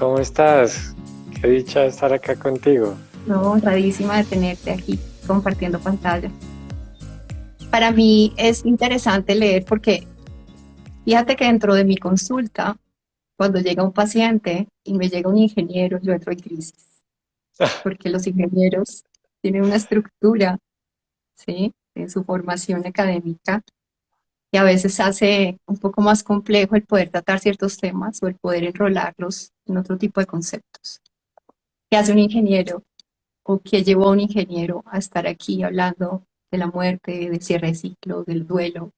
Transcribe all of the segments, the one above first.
¿Cómo estás? Qué dicha estar acá contigo. No, honradísima de tenerte aquí compartiendo pantalla. Para mí es interesante leer porque fíjate que dentro de mi consulta, cuando llega un paciente y me llega un ingeniero, yo entro en crisis, porque los ingenieros tienen una estructura, ¿sí? En su formación académica que a veces hace un poco más complejo el poder tratar ciertos temas o el poder enrolarlos en otro tipo de conceptos. ¿Qué hace un ingeniero o qué llevó a un ingeniero a estar aquí hablando de la muerte, del cierre de ciclo, del duelo?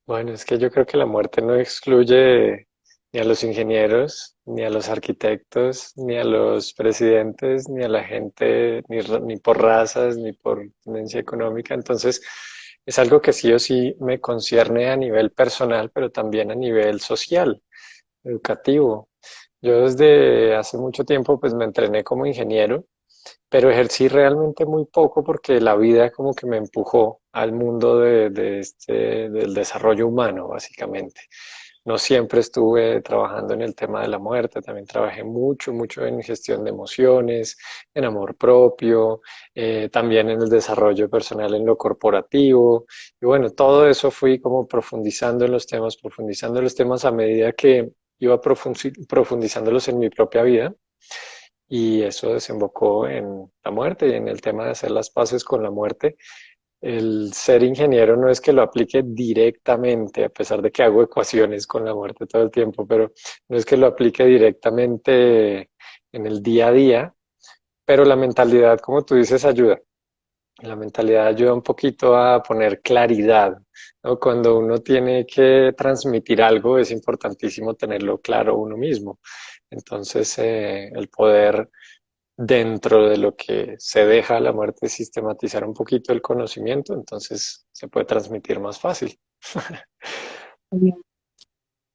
Bueno, es que yo creo que la muerte no excluye ni a los ingenieros, ni a los arquitectos, ni a los presidentes, ni a la gente, ni por razas, ni por tendencia económica. Entonces, es algo que sí o sí me concierne a nivel personal, pero también a nivel social, educativo. Yo desde hace mucho tiempo pues me entrené como ingeniero, pero ejercí realmente muy poco porque la vida como que me empujó al mundo del desarrollo humano, básicamente. No siempre estuve trabajando en el tema de la muerte, también trabajé mucho, mucho en gestión de emociones, en amor propio, también en el desarrollo personal en lo corporativo. Y bueno, todo eso fui como profundizando en los temas a medida que iba profundizándolos en mi propia vida, y eso desembocó en la muerte y en el tema de hacer las paces con la muerte. El ser ingeniero no es que lo aplique directamente, a pesar de que hago ecuaciones con la muerte todo el tiempo, pero no es que lo aplique directamente en el día a día, pero la mentalidad, como tú dices, ayuda. La mentalidad ayuda un poquito a poner claridad, ¿no? Cuando uno tiene que transmitir algo, es importantísimo tenerlo claro uno mismo. Entonces, el poder dentro de lo que se deja a la muerte sistematizar un poquito el conocimiento, entonces se puede transmitir más fácil.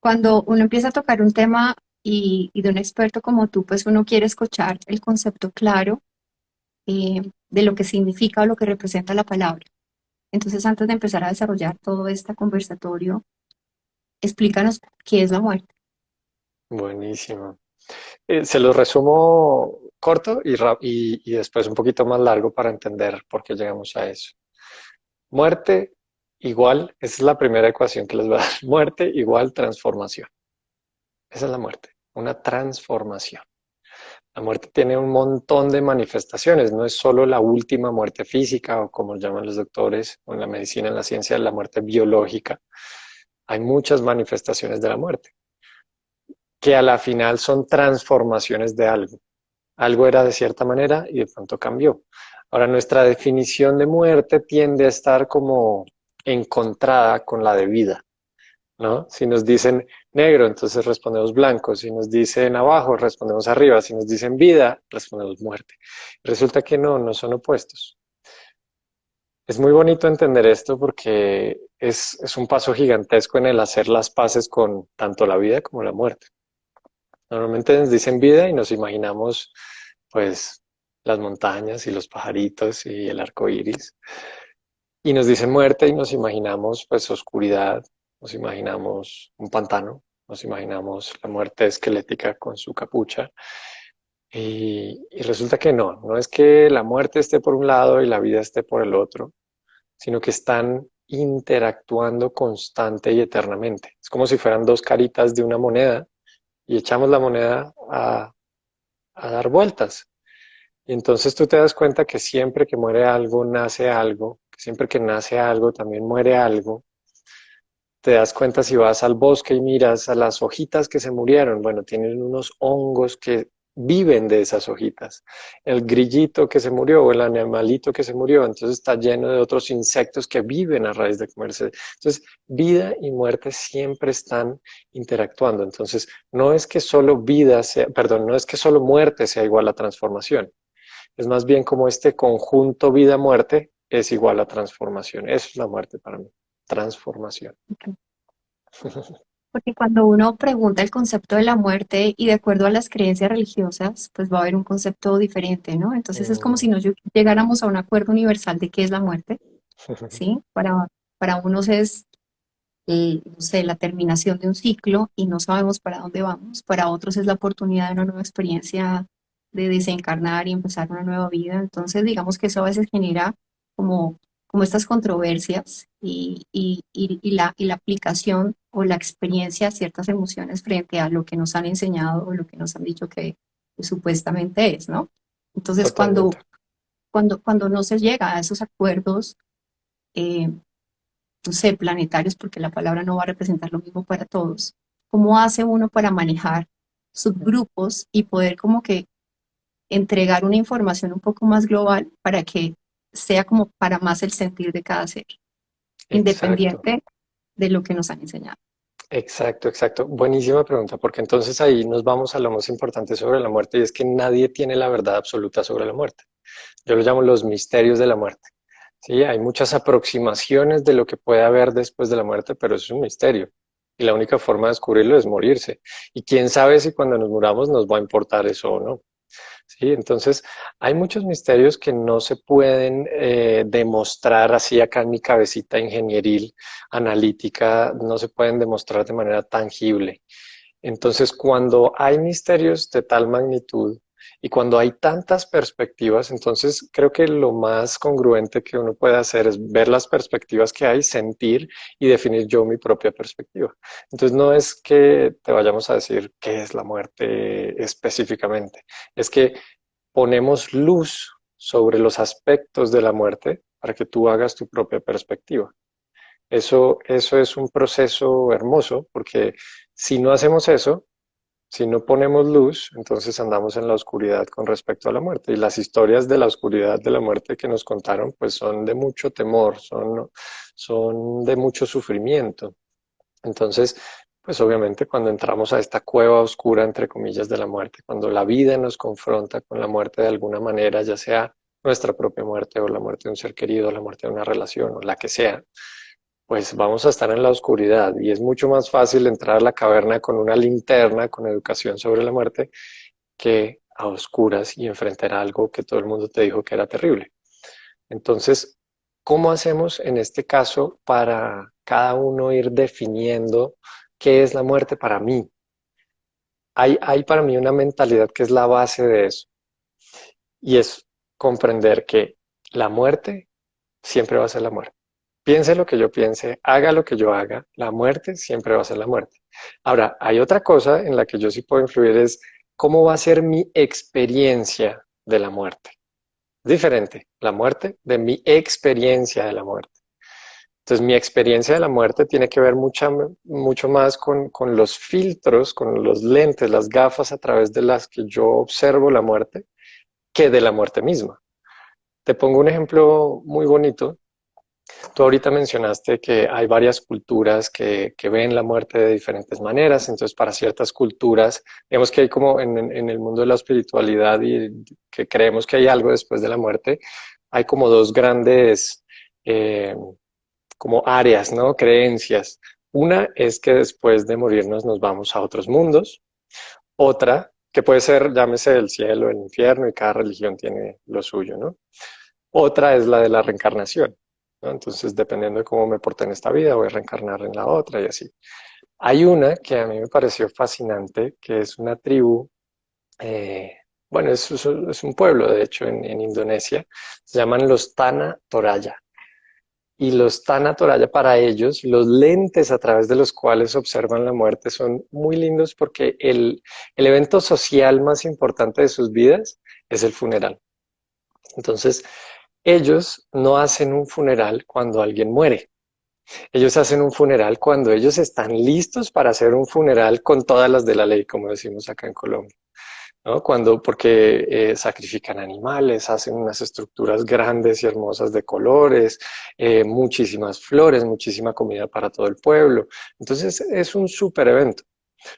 Cuando uno empieza a tocar un tema y de un experto como tú, pues uno quiere escuchar el concepto claro de lo que significa o lo que representa la palabra. Entonces, antes de empezar a desarrollar todo este conversatorio, explícanos qué es la muerte. Buenísimo. Se lo resumo corto y después un poquito más largo para entender por qué llegamos a eso. Muerte igual, esa es la primera ecuación que les voy a dar. Muerte igual transformación. Esa es la muerte, una transformación. La muerte tiene un montón de manifestaciones, no es solo la última muerte física o como llaman los doctores o en la medicina, en la ciencia, la muerte biológica. Hay muchas manifestaciones de la muerte que a la final son transformaciones de algo. Algo era de cierta manera y de pronto cambió. Ahora, nuestra definición de muerte tiende a estar como encontrada con la de vida, ¿no? Si nos dicen negro, entonces respondemos blanco. Si nos dicen abajo, respondemos arriba. Si nos dicen vida, respondemos muerte. Resulta que no, no son opuestos. Es muy bonito entender esto porque es un paso gigantesco en el hacer las paces con tanto la vida como la muerte. Normalmente nos dicen vida y nos imaginamos, pues, las montañas y los pajaritos y el arco iris. Y nos dicen muerte y nos imaginamos, pues, oscuridad, nos imaginamos un pantano, nos imaginamos la muerte esquelética con su capucha. Y resulta que no, no es que la muerte esté por un lado y la vida esté por el otro, sino que están interactuando constante y eternamente. Es como si fueran dos caritas de una moneda y echamos la moneda a dar vueltas. Y entonces tú te das cuenta que siempre que muere algo, nace algo, que siempre que nace algo, también muere algo. Te das cuenta si vas al bosque y miras a las hojitas que se murieron, bueno, tienen unos hongos que viven de esas hojitas. El grillito que se murió o el animalito que se murió, entonces está lleno de otros insectos que viven a raíz de comerse. Entonces, vida y muerte siempre están interactuando. Entonces, no es que solo vida sea, perdón, no es que solo muerte sea igual a transformación. Es más bien como este conjunto vida-muerte es igual a transformación. Eso es la muerte para mí. Transformación. Porque cuando uno pregunta el concepto de la muerte y de acuerdo a las creencias religiosas, pues va a haber un concepto diferente, ¿no? Entonces es como si Mm. nos llegáramos a un acuerdo universal de qué es la muerte, ¿sí? Para unos es no sé, la terminación de un ciclo y no sabemos para dónde vamos. Para otros es la oportunidad de una nueva experiencia de desencarnar y empezar una nueva vida. Entonces, digamos que eso a veces genera como, como estas controversias y la aplicación o la experiencia de ciertas emociones frente a lo que nos han enseñado o lo que nos han dicho que supuestamente es, ¿no? Entonces, Totalmente. cuando no se llega a esos acuerdos, eh, no sé, planetarios, porque la palabra no va a representar lo mismo para todos. ¿Cómo hace uno para manejar subgrupos y poder como que entregar una información un poco más global para que sea como para más el sentir de cada ser, Exacto. independiente de lo que nos han enseñado? Exacto, exacto. Buenísima pregunta, porque entonces ahí nos vamos a lo más importante sobre la muerte y es que nadie tiene la verdad absoluta sobre la muerte. Yo lo llamo los misterios de la muerte. Sí, hay muchas aproximaciones de lo que puede haber después de la muerte, pero es un misterio. Y la única forma de descubrirlo es morirse. Y quién sabe si cuando nos muramos nos va a importar eso o no. Sí, entonces hay muchos misterios que no se pueden demostrar así acá en mi cabecita ingenieril, analítica, no se pueden demostrar de manera tangible. Entonces, cuando hay misterios de tal magnitud y cuando hay tantas perspectivas, entonces creo que lo más congruente que uno puede hacer es ver las perspectivas que hay, sentir y definir yo mi propia perspectiva. Entonces, no es que te vayamos a decir qué es la muerte específicamente, es que ponemos luz sobre los aspectos de la muerte para que tú hagas tu propia perspectiva. Eso es un proceso hermoso porque si no hacemos eso, si no ponemos luz, entonces andamos en la oscuridad con respecto a la muerte. Y las historias de la oscuridad de la muerte que nos contaron, pues son de mucho temor, son de mucho sufrimiento. Entonces, pues obviamente cuando entramos a esta cueva oscura, entre comillas, de la muerte, cuando la vida nos confronta con la muerte de alguna manera, ya sea nuestra propia muerte o la muerte de un ser querido, la muerte de una relación o la que sea, pues vamos a estar en la oscuridad y es mucho más fácil entrar a la caverna con una linterna, con educación sobre la muerte, que a oscuras y enfrentar algo que todo el mundo te dijo que era terrible. Entonces, ¿cómo hacemos en este caso para cada uno ir definiendo qué es la muerte para mí? Hay para mí una mentalidad que es la base de eso y es comprender que la muerte siempre va a ser la muerte. Piense lo que yo piense, haga lo que yo haga, la muerte siempre va a ser la muerte. Ahora, hay otra cosa en la que yo sí puedo influir, es cómo va a ser mi experiencia de la muerte. Es diferente la muerte de mi experiencia de la muerte. Entonces, mi experiencia de la muerte tiene que ver mucho más con los filtros, con los lentes, las gafas a través de las que yo observo la muerte, que de la muerte misma. Te pongo un ejemplo muy bonito. Tú ahorita mencionaste que hay varias culturas que ven la muerte de diferentes maneras, entonces para ciertas culturas, digamos que hay como en el mundo de la espiritualidad y que creemos que hay algo después de la muerte, hay como dos grandes eh, como áreas, ¿no? Creencias. Una es que después de morirnos nos vamos a otros mundos, otra que puede ser, llámese el cielo, el infierno, y cada religión tiene lo suyo, ¿no? Otra es la de la reencarnación, ¿no? Entonces, dependiendo de cómo me porté en esta vida, voy a reencarnar en la otra y así. Hay una que a mí me pareció fascinante, que es una tribu, eh, bueno, es un pueblo, de hecho, en Indonesia, se llaman los Tana Toraya. Y los Tana Toraya para ellos, los lentes a través de los cuales observan la muerte son muy lindos porque el evento social más importante de sus vidas es el funeral. Entonces, ellos no hacen un funeral cuando alguien muere. Ellos hacen un funeral cuando ellos están listos para hacer un funeral con todas las de la ley, como decimos acá en Colombia, ¿no? Porque sacrifican animales, hacen unas estructuras grandes y hermosas de colores, muchísimas flores, muchísima comida para todo el pueblo. Entonces es un súper evento.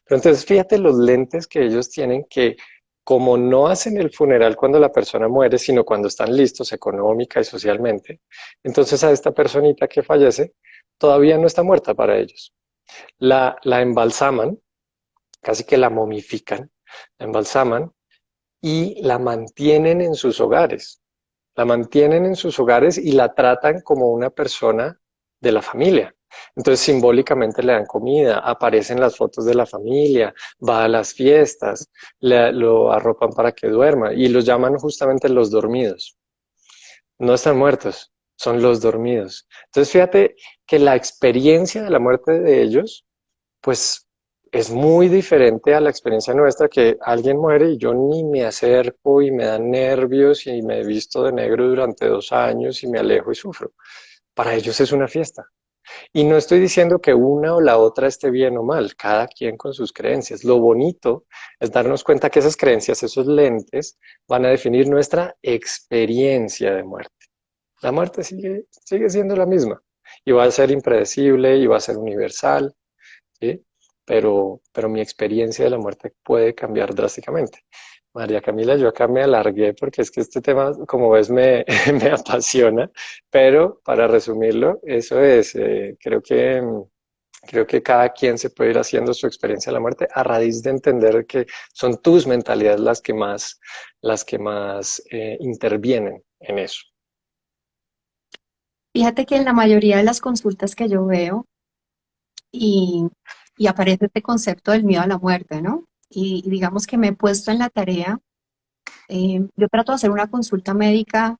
Pero entonces fíjate los lentes que ellos tienen que como no hacen el funeral cuando la persona muere, sino cuando están listos económica y socialmente, entonces a esta personita que fallece todavía no está muerta para ellos. La embalsaman, casi que la momifican, la embalsaman y la mantienen en sus hogares. La mantienen en sus hogares y la tratan como una persona de la familia. Entonces simbólicamente le dan comida, aparecen las fotos de la familia, va a las fiestas, lo arropan para que duerma y los llaman justamente los dormidos. No están muertos, son los dormidos. Entonces fíjate que la experiencia de la muerte de ellos, pues es muy diferente a la experiencia nuestra, que alguien muere y yo ni me acerco y me dan nervios y me he visto de negro durante 2 años y me alejo y sufro. Para ellos es una fiesta. Y no estoy diciendo que una o la otra esté bien o mal, cada quien con sus creencias. Lo bonito es darnos cuenta que esas creencias, esos lentes, van a definir nuestra experiencia de muerte. La muerte sigue siendo la misma y va a ser impredecible y va a ser universal, ¿sí? Pero mi experiencia de la muerte puede cambiar drásticamente. María Camila, yo acá me alargué porque es que este tema, como ves, me apasiona, pero para resumirlo, eso es, creo que cada quien se puede ir haciendo su experiencia de la muerte a raíz de entender que son tus mentalidades las que más intervienen en eso. Fíjate que en la mayoría de las consultas que yo veo y, y aparece este concepto del miedo a la muerte, ¿no? Y digamos que me he puesto en la tarea, yo trato de hacer una consulta médica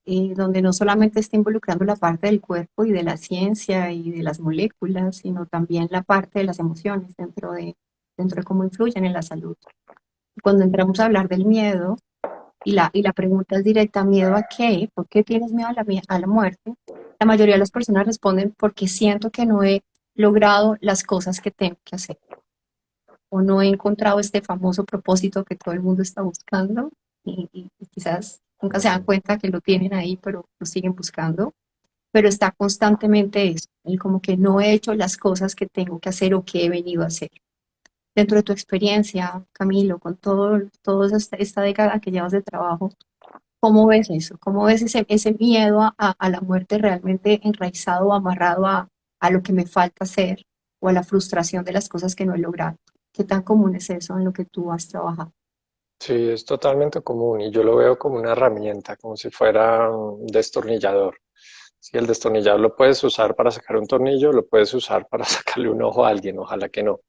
donde no solamente esté involucrando la parte del cuerpo y de la ciencia y de las moléculas, sino también la parte de las emociones dentro de cómo influyen en la salud. Cuando entramos a hablar del miedo, y la pregunta es directa, ¿miedo a qué? ¿Por qué tienes miedo a a la muerte? La mayoría de las personas responden porque siento que no he logrado las cosas que tengo que hacer o no he encontrado este famoso propósito que todo el mundo está buscando y quizás nunca se dan cuenta que lo tienen ahí, pero lo siguen buscando. Pero está constantemente eso, el como que no he hecho las cosas que tengo que hacer o que he venido a hacer. Dentro de tu experiencia, Camilo, con toda esta década que llevas de trabajo, ¿cómo ves eso? ¿Cómo ves ese miedo a la muerte realmente enraizado o amarrado a lo que me falta hacer o a la frustración de las cosas que no he logrado? ¿Qué tan común es eso en lo que tú has trabajado? Sí, es totalmente común y yo lo veo como una herramienta, como si fuera un destornillador. Si el destornillador lo puedes usar para sacar un tornillo, lo puedes usar para sacarle un ojo a alguien, ojalá que no.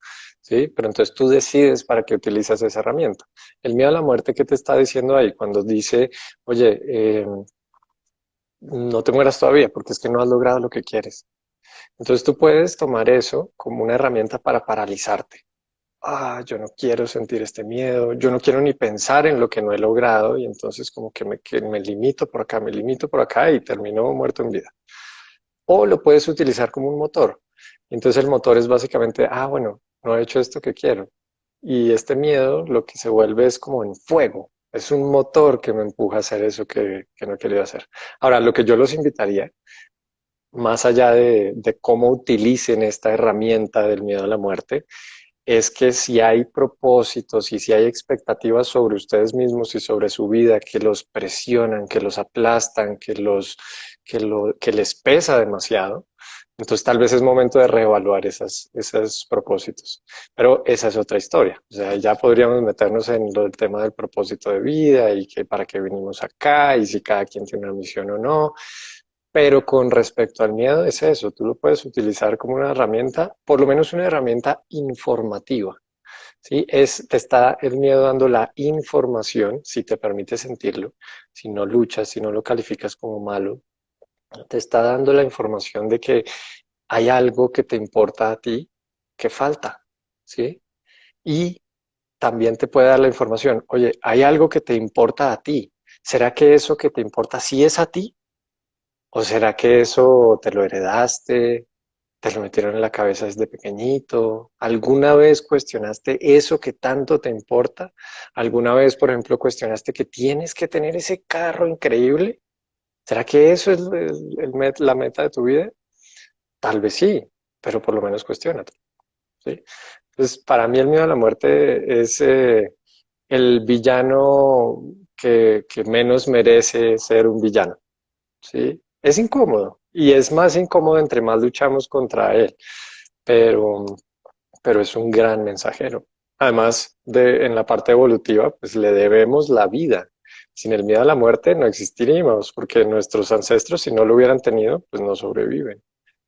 ¿Sí? Pero entonces tú decides para qué utilizas esa herramienta. El miedo a la muerte, ¿qué te está diciendo ahí? Cuando dice, oye, no te mueras todavía porque es que no has logrado lo que quieres. Entonces tú puedes tomar eso como una herramienta para paralizarte. Yo no quiero sentir este miedo, yo no quiero ni pensar en lo que no he logrado y entonces como que me limito por acá, me limito por acá y termino muerto en vida. O lo puedes utilizar como un motor. Entonces el motor es básicamente, bueno, no he hecho esto que quiero. Y este miedo lo que se vuelve es como en fuego. Es un motor que me empuja a hacer eso que no he querido hacer. Ahora, lo que yo los invitaría, más allá de cómo utilicen esta herramienta del miedo a la muerte, es que si hay propósitos y si hay expectativas sobre ustedes mismos y sobre su vida que los presionan, que los aplastan, que les pesa demasiado, entonces tal vez es momento de reevaluar esos propósitos. Pero esa es otra historia. O sea, ya podríamos meternos en lo del tema del propósito de vida y que para qué venimos acá y si cada quien tiene una misión o no. Pero con respecto al miedo es eso, tú lo puedes utilizar como una herramienta, por lo menos una herramienta informativa, ¿sí? Te está el miedo dando la información, si te permite sentirlo, si no luchas, si no lo calificas como malo, te está dando la información de que hay algo que te importa a ti que falta, ¿sí? Y también te puede dar la información, oye, hay algo que te importa a ti. ¿Será que eso que te importa sí es a ti? ¿O será que eso te lo heredaste, te lo metieron en la cabeza desde pequeñito? ¿Alguna vez cuestionaste eso que tanto te importa? ¿Alguna vez, por ejemplo, cuestionaste que tienes que tener ese carro increíble? ¿Será que eso es la meta de tu vida? Tal vez sí, pero por lo menos cuestiónate, ¿sí? Entonces, para mí el miedo a la muerte es el villano que menos merece ser un villano. ¿Sí? Es incómodo y es más incómodo entre más luchamos contra él, pero, pero es un gran mensajero. Además en la parte evolutiva, pues le debemos la vida. Sin el miedo a la muerte no existiríamos, porque nuestros ancestros, si no lo hubieran tenido, pues no sobreviven.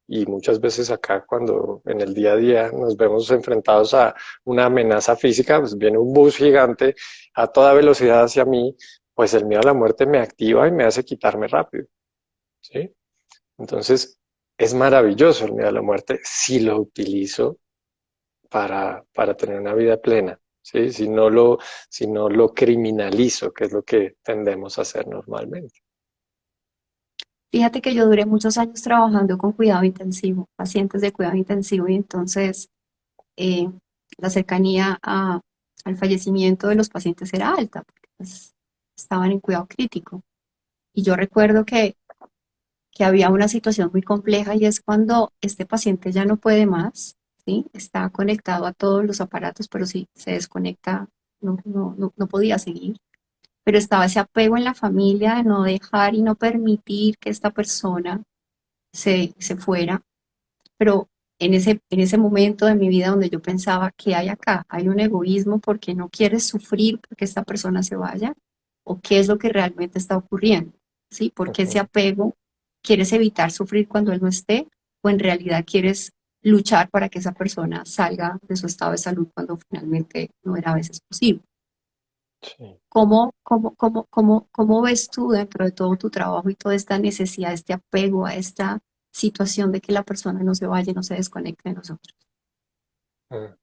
y muchas veces acá cuando en el día a día nos vemos enfrentados a una amenaza física, pues viene un bus gigante a toda velocidad hacia mí, pues el miedo a la muerte me activa y me hace quitarme rápido, ¿sí? Entonces, es maravilloso el miedo a la muerte si lo utilizo para tener una vida plena, ¿sí? Si no lo criminalizo, que es lo que tendemos a hacer normalmente. Fíjate que yo duré muchos años trabajando con cuidado intensivo, pacientes de cuidado intensivo, y entonces eh, la cercanía al fallecimiento de los pacientes era alta, porque pues, estaban en cuidado crítico. Y yo recuerdo que había una situación muy compleja y es cuando este paciente ya no puede más, ¿sí? Está conectado a todos los aparatos, pero si se desconecta, no podía seguir. Pero estaba ese apego en la familia de no dejar y no permitir que esta persona se fuera. Pero en ese momento de mi vida donde yo pensaba, ¿qué hay acá? ¿Hay un egoísmo porque no quieres sufrir porque esta persona se vaya? ¿O qué es lo que realmente está ocurriendo? ¿Sí? Porque ese Ujú. apego, ¿quieres evitar sufrir cuando él no esté? ¿O en realidad quieres luchar para que esa persona salga de su estado de salud cuando finalmente no era a veces posible? Sí. ¿Cómo ves tú dentro de todo tu trabajo y toda esta necesidad, este apego a esta situación de que la persona no se vaya, no se desconecte de nosotros? Mm.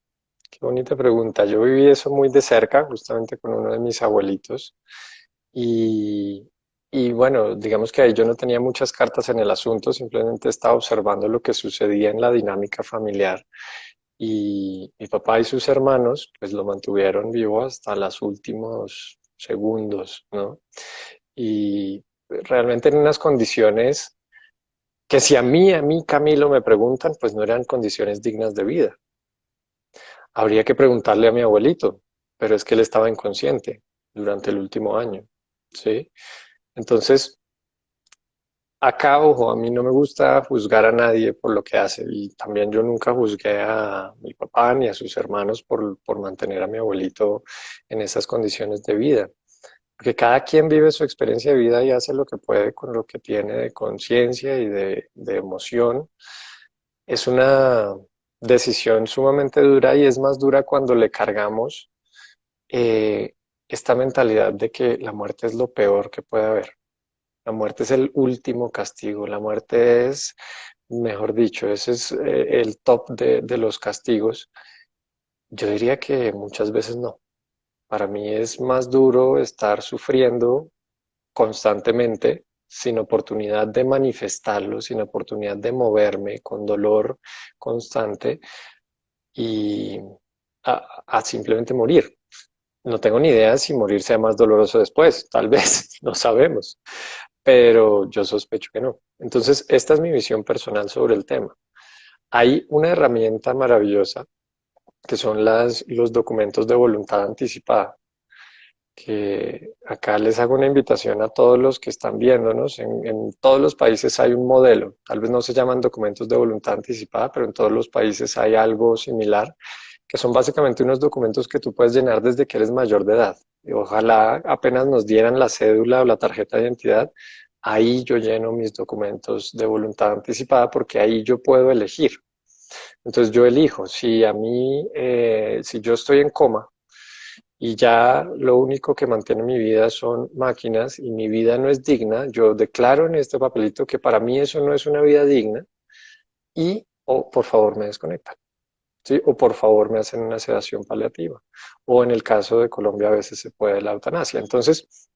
Qué bonita pregunta. Yo viví eso muy de cerca, justamente con uno de mis abuelitos. Y, y bueno, digamos que ahí yo no tenía muchas cartas en el asunto, simplemente estaba observando lo que sucedía en la dinámica familiar. Y mi papá y sus hermanos, pues lo mantuvieron vivo hasta los últimos segundos, ¿no? Y realmente en unas condiciones que si a mí, Camilo, me preguntan, pues no eran condiciones dignas de vida. Habría que preguntarle a mi abuelito, pero es que él estaba inconsciente durante el último año, ¿sí? Entonces, acá, ojo, a mí no me gusta juzgar a nadie por lo que hace y también yo nunca juzgué a mi papá ni a sus hermanos por mantener a mi abuelito en esas condiciones de vida, porque cada quien vive su experiencia de vida y hace lo que puede con lo que tiene de conciencia y de emoción. Es una decisión sumamente dura y es más dura cuando le cargamos eh, esta mentalidad de que la muerte es lo peor que puede haber. La muerte es el último castigo. La muerte es, mejor dicho, ese es el top de los castigos. Yo diría que muchas veces no. Para mí es más duro estar sufriendo constantemente sin oportunidad de manifestarlo, sin oportunidad de moverme, con dolor constante y a simplemente morir. No tengo ni idea si morir sea más doloroso después, tal vez, no sabemos, pero yo sospecho que no. Entonces, esta es mi visión personal sobre el tema. Hay una herramienta maravillosa que son los documentos de voluntad anticipada, que acá les hago una invitación a todos los que están viéndonos. En todos los países hay un modelo, tal vez no se llaman documentos de voluntad anticipada, pero en todos los países hay algo similar, que son básicamente unos documentos que tú puedes llenar desde que eres mayor de edad. Y ojalá apenas nos dieran la cédula o la tarjeta de identidad, ahí yo lleno mis documentos de voluntad anticipada porque ahí yo puedo elegir. Entonces yo elijo, si a mí, si yo estoy en coma y ya lo único que mantiene mi vida son máquinas y mi vida no es digna, yo declaro en este papelito que para mí eso no es una vida digna y o por favor me desconectan. ¿Sí? O por favor me hacen una sedación paliativa. O en el caso de Colombia a veces se puede la eutanasia. Entonces,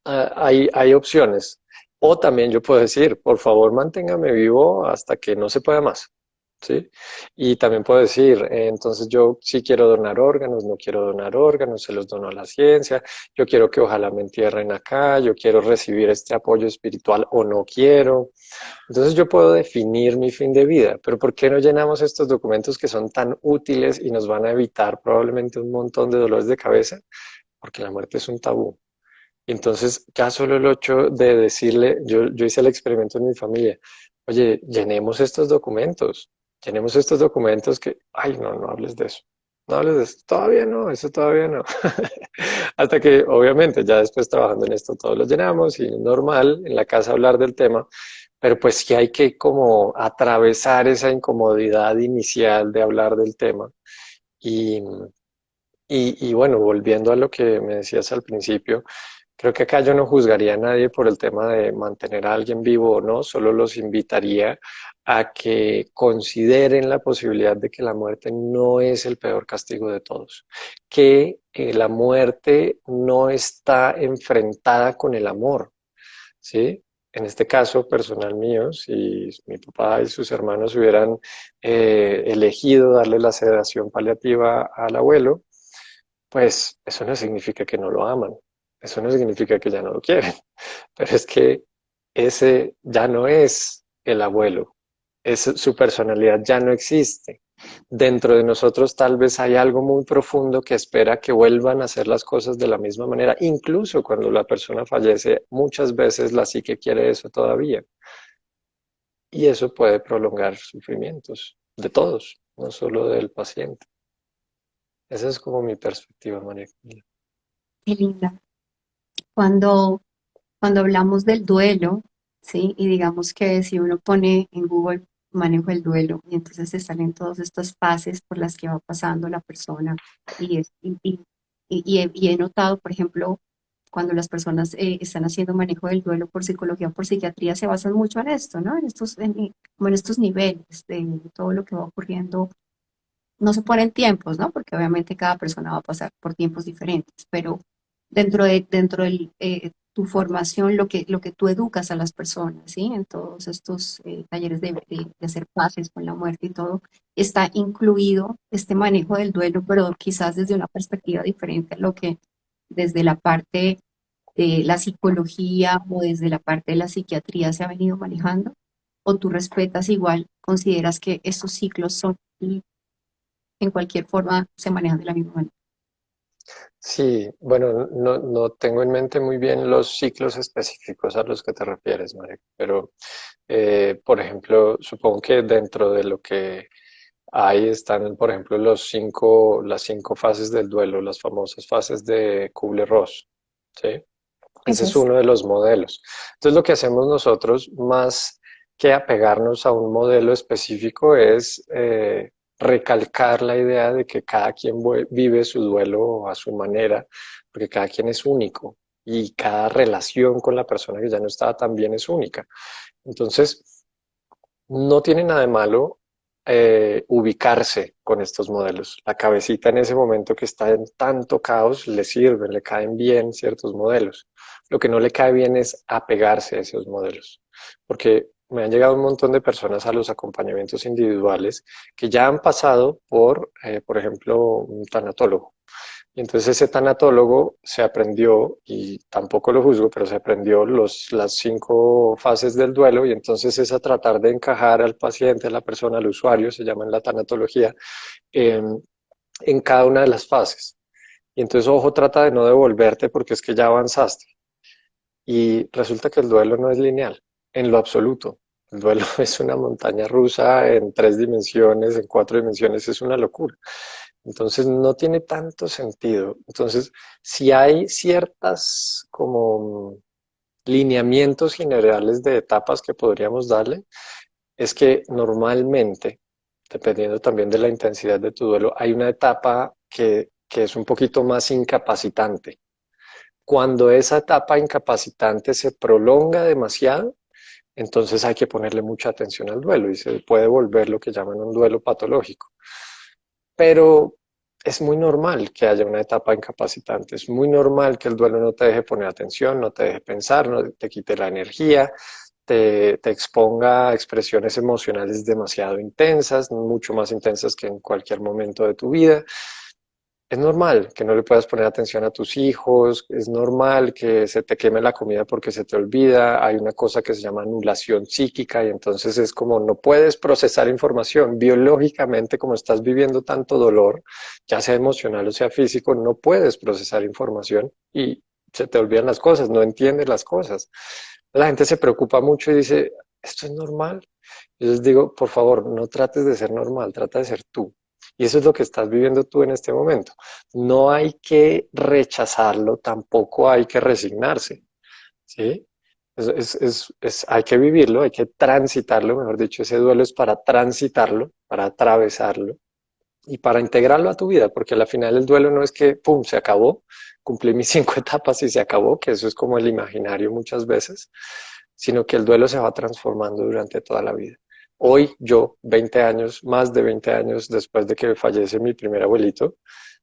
hay opciones. O también yo puedo decir, por favor manténgame vivo hasta que no se pueda más. ¿Sí? Y también puedo decir, entonces yo sí quiero donar órganos, no quiero donar órganos, se los dono a la ciencia, yo quiero que ojalá me entierren acá, yo quiero recibir este apoyo espiritual o no quiero. Entonces yo puedo definir mi fin de vida, pero ¿por qué no llenamos estos documentos que son tan útiles y nos van a evitar probablemente un montón de dolores de cabeza? Porque la muerte es un tabú. Y entonces ya solo el hecho de decirle, yo hice el experimento en mi familia, oye, llenemos estos documentos que, ay, no, no hables de eso. No hables de eso, todavía no, eso todavía no. Hasta que, obviamente, ya después trabajando en esto, todos lo llenamos y normal en la casa hablar del tema, pero pues sí hay que como atravesar esa incomodidad inicial de hablar del tema. Y, y bueno, volviendo a lo que me decías al principio, creo que acá yo no juzgaría a nadie por el tema de mantener a alguien vivo o no, solo los invitaría a que consideren la posibilidad de que la muerte no es el peor castigo de todos, que la muerte no está enfrentada con el amor, ¿sí? En este caso personal mío, si mi papá y sus hermanos hubieran elegido darle la sedación paliativa al abuelo, pues eso no significa que no lo aman, eso no significa que ya no lo quieren, pero es que ese ya no es el abuelo, su personalidad ya no existe. Dentro de nosotros tal vez hay algo muy profundo que espera que vuelvan a hacer las cosas de la misma manera, incluso cuando la persona fallece, muchas veces la psique quiere eso todavía, y eso puede prolongar sufrimientos de todos, no solo del paciente. Esa es como mi perspectiva, María Camila. Qué linda. Cuando, cuando hablamos del duelo, ¿sí? Y digamos que si uno pone en Google manejo el duelo, y entonces te salen todas estas fases por las que va pasando la persona. Y, y he notado, por ejemplo, cuando las personas están haciendo manejo del duelo por psicología o por psiquiatría, se basan mucho en esto, ¿no? Como en estos niveles de todo lo que va ocurriendo. No se ponen tiempos, ¿no? Porque obviamente cada persona va a pasar por tiempos diferentes, pero dentro de tu formación, lo que tú educas a las personas, ¿sí? En todos estos talleres de hacer paces con la muerte y todo, está incluido este manejo del duelo, pero quizás desde una perspectiva diferente a lo que desde la parte de la psicología o desde la parte de la psiquiatría se ha venido manejando, o tú respetas igual, consideras que estos ciclos son en cualquier forma se manejan de la misma manera. Sí, bueno, no tengo en mente muy bien los ciclos específicos a los que te refieres, Marek, pero por ejemplo, supongo que dentro de lo que hay están, por ejemplo, las 5 fases del duelo, las famosas fases de Kubler-Ross, ¿sí? Ese Eso es es. uno de los modelos. Entonces, lo que hacemos nosotros, más que apegarnos a un modelo específico, es recalcar la idea de que cada quien vive su duelo a su manera, porque cada quien es único y cada relación con la persona que ya no está también es única. Entonces, no tiene nada de malo ubicarse con estos modelos. La cabecita en ese momento que está en tanto caos le sirven, le caen bien ciertos modelos. Lo que no le cae bien es apegarse a esos modelos, porque me han llegado un montón de personas a los acompañamientos individuales que ya han pasado por ejemplo, un tanatólogo. Y entonces ese tanatólogo se aprendió, y tampoco lo juzgo, pero se aprendió las 5 fases del duelo, y entonces es a tratar de encajar al paciente, a la persona, al usuario, se llama en la tanatología, en cada una de las fases. Y entonces, ojo, trata de no devolverte porque es que ya avanzaste. Y resulta que el duelo no es lineal, en lo absoluto. El duelo es una montaña rusa en 3 dimensiones, en 4 dimensiones, es una locura. Entonces no tiene tanto sentido. Entonces, si hay ciertas como lineamientos generales de etapas que podríamos darle, es que normalmente, dependiendo también de la intensidad de tu duelo, hay una etapa que es un poquito más incapacitante. Cuando esa etapa incapacitante se prolonga demasiado, entonces hay que ponerle mucha atención al duelo y se puede volver lo que llaman un duelo patológico. Pero es muy normal que haya una etapa incapacitante, es muy normal que el duelo no te deje poner atención, no te deje pensar, no te quite la energía, te exponga a expresiones emocionales demasiado intensas, mucho más intensas que en cualquier momento de tu vida. Es normal que no le puedas poner atención a tus hijos, es normal que se te queme la comida porque se te olvida, hay una cosa que se llama anulación psíquica y entonces es como no puedes procesar información biológicamente como estás viviendo tanto dolor, ya sea emocional o sea físico, no puedes procesar información y se te olvidan las cosas, no entiendes las cosas. La gente se preocupa mucho y dice, esto es normal. Yo les digo, por favor, no trates de ser normal, trata de ser tú. Y eso es lo que estás viviendo tú en este momento. No hay que rechazarlo, tampoco hay que resignarse, ¿sí? hay que vivirlo, hay que transitarlo, mejor dicho, ese duelo es para transitarlo, para atravesarlo y para integrarlo a tu vida, porque al final el duelo no es que, ¡pum!, se acabó, cumplí mis 5 etapas y se acabó, que eso es como el imaginario muchas veces, sino que el duelo se va transformando durante toda la vida. Hoy yo, 20 años, más de 20 años después de que fallece mi primer abuelito,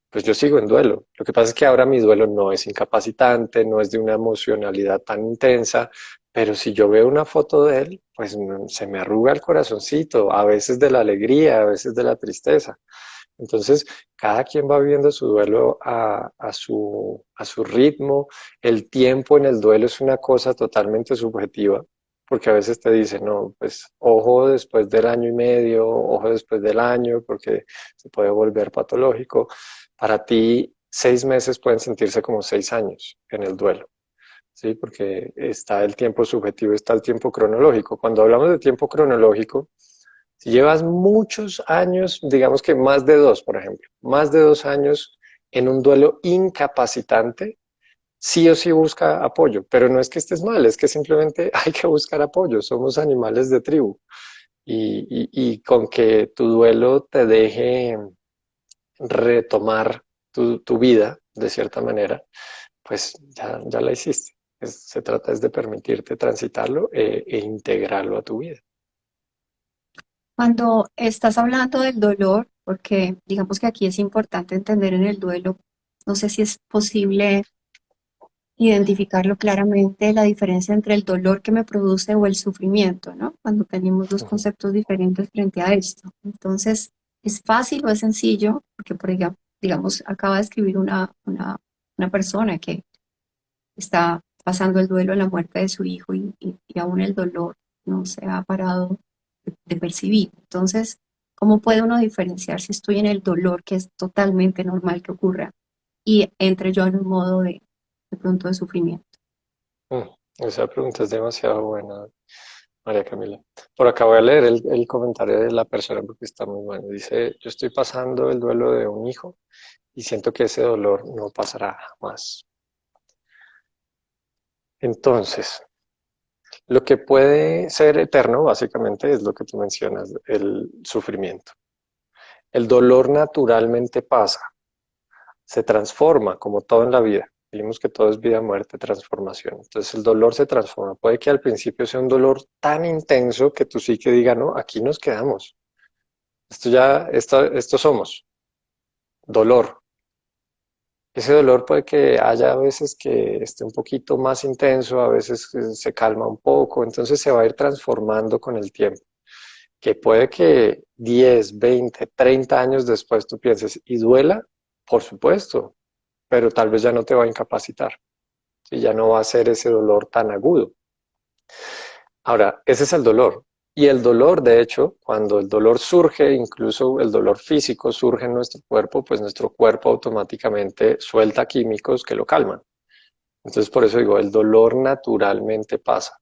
pues yo sigo en duelo. Lo que pasa es que ahora mi duelo no es incapacitante, no es de una emocionalidad tan intensa, pero si yo veo una foto de él, pues se me arruga el corazoncito, a veces de la alegría, a veces de la tristeza. Entonces, cada quien va viviendo su duelo a su ritmo. El tiempo en el duelo es una cosa totalmente subjetiva, porque a veces te dicen, no, pues ojo después del año y medio, ojo después del año, porque se puede volver patológico. Para ti, 6 meses pueden sentirse como 6 años en el duelo. Sí, porque está el tiempo subjetivo, está el tiempo cronológico. Cuando hablamos de tiempo cronológico, si llevas muchos años, digamos que más de 2, por ejemplo, más de 2 años en un duelo incapacitante, sí o sí busca apoyo, pero no es que estés mal, es que simplemente hay que buscar apoyo, somos animales de tribu y con que tu duelo te deje retomar tu vida de cierta manera, pues ya la hiciste. Se trata es de permitirte transitarlo e integrarlo a tu vida. Cuando estás hablando del dolor, porque digamos que aquí es importante entender en el duelo, no sé si es posible identificarlo claramente, la diferencia entre el dolor que me produce o el sufrimiento, ¿no? Cuando tenemos dos Ujú. conceptos diferentes frente a esto. Entonces, ¿es fácil o es sencillo? Porque, por ejemplo, digamos, acaba de escribir una persona que está pasando el duelo en la muerte de su hijo y aún el dolor no se ha parado de percibir. Entonces, ¿cómo puede uno diferenciar si estoy en el dolor, que es totalmente normal que ocurra, y entre yo en un modo de pronto de sufrimiento? Mm, Esa pregunta es demasiado buena, María Camila. Por acá voy a leer el comentario de la persona porque está muy bueno. Dice, yo estoy pasando el duelo de un hijo y siento que ese dolor no pasará jamás. Entonces, lo que puede ser eterno, básicamente, es lo que tú mencionas, el sufrimiento. El dolor naturalmente pasa, se transforma, como todo en la vida. Dijimos que todo es vida, muerte, transformación. Entonces el dolor se transforma. Puede que al principio sea un dolor tan intenso que tu psique diga, no, aquí nos quedamos. Esto somos, dolor. Ese dolor puede que haya a veces que esté un poquito más intenso, a veces se calma un poco, entonces se va a ir transformando con el tiempo. Que puede que 10, 20, 30 años después tú pienses, ¿y duela? Por supuesto, pero tal vez ya no te va a incapacitar, ¿sí? Ya no va a ser ese dolor tan agudo. Ahora, ese es el dolor. Y el dolor, de hecho, cuando el dolor surge, incluso el dolor físico surge en nuestro cuerpo, pues nuestro cuerpo automáticamente suelta químicos que lo calman. Entonces, por eso digo, el dolor naturalmente pasa,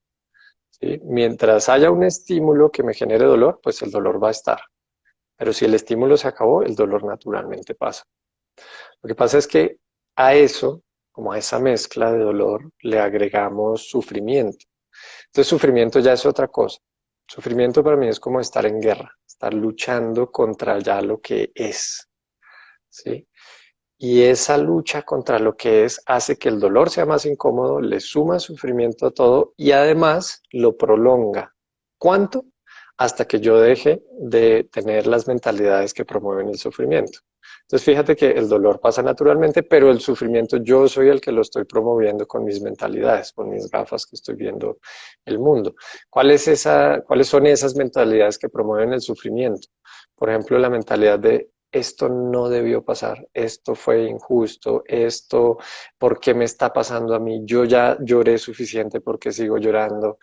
¿sí? Mientras haya un estímulo que me genere dolor, pues el dolor va a estar. Pero si el estímulo se acabó, el dolor naturalmente pasa. Lo que pasa es que a eso, como a esa mezcla de dolor, le agregamos sufrimiento. Entonces, sufrimiento ya es otra cosa. Sufrimiento para mí es como estar en guerra, estar luchando contra ya lo que es, ¿sí? Y esa lucha contra lo que es hace que el dolor sea más incómodo, le suma sufrimiento a todo y además lo prolonga. ¿Cuánto? Hasta que yo deje de tener las mentalidades que promueven el sufrimiento. Entonces fíjate que el dolor pasa naturalmente, pero el sufrimiento yo soy el que lo estoy promoviendo con mis mentalidades, con mis gafas que estoy viendo el mundo. ¿Cuáles son esas mentalidades que promueven el sufrimiento? Por ejemplo, la mentalidad de esto no debió pasar, esto fue injusto, ¿por qué me está pasando a mí? Yo ya lloré suficiente, ¿por qué sigo llorando?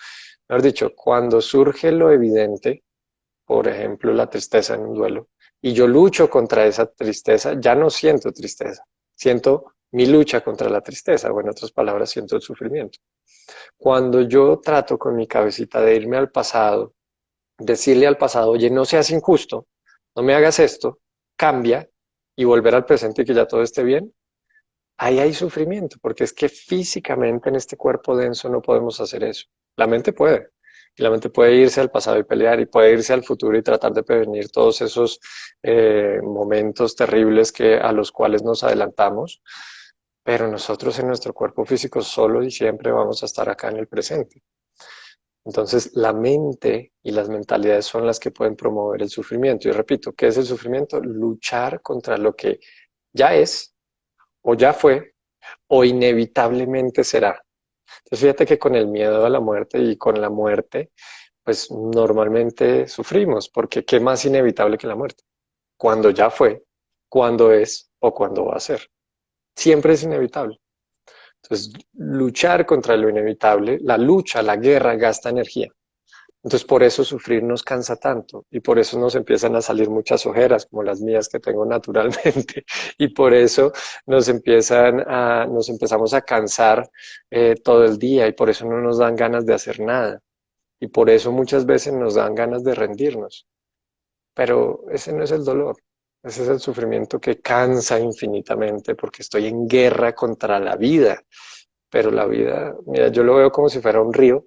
Mejor dicho, cuando surge lo evidente, por ejemplo, la tristeza en un duelo, y yo lucho contra esa tristeza, ya no siento tristeza, siento mi lucha contra la tristeza, o en otras palabras, siento el sufrimiento. Cuando yo trato con mi cabecita de irme al pasado, decirle al pasado, oye, no seas injusto, no me hagas esto, cambia y volver al presente y que ya todo esté bien, ahí hay sufrimiento, porque es que físicamente en este cuerpo denso no podemos hacer eso. La mente puede. Y la mente puede irse al pasado y pelear, y puede irse al futuro y tratar de prevenir todos esos momentos terribles a los cuales nos adelantamos, pero nosotros en nuestro cuerpo físico solo y siempre vamos a estar acá en el presente. Entonces, la mente y las mentalidades son las que pueden promover el sufrimiento. Y repito, ¿qué es el sufrimiento? Luchar contra lo que ya es, o ya fue, o inevitablemente será. Entonces, fíjate que con el miedo a la muerte y con la muerte, pues normalmente sufrimos, porque ¿qué más inevitable que la muerte? Cuando ya fue, cuando es o cuando va a ser. Siempre es inevitable. Entonces, luchar contra lo inevitable, la lucha, la guerra gasta energía. Entonces, por eso sufrir nos cansa tanto y por eso nos empiezan a salir muchas ojeras, como las mías que tengo naturalmente, y por eso nos empezamos a cansar todo el día y por eso no nos dan ganas de hacer nada y por eso muchas veces nos dan ganas de rendirnos. Pero ese no es el dolor, ese es el sufrimiento que cansa infinitamente porque estoy en guerra contra la vida. Pero la vida, mira, yo lo veo como si fuera un río.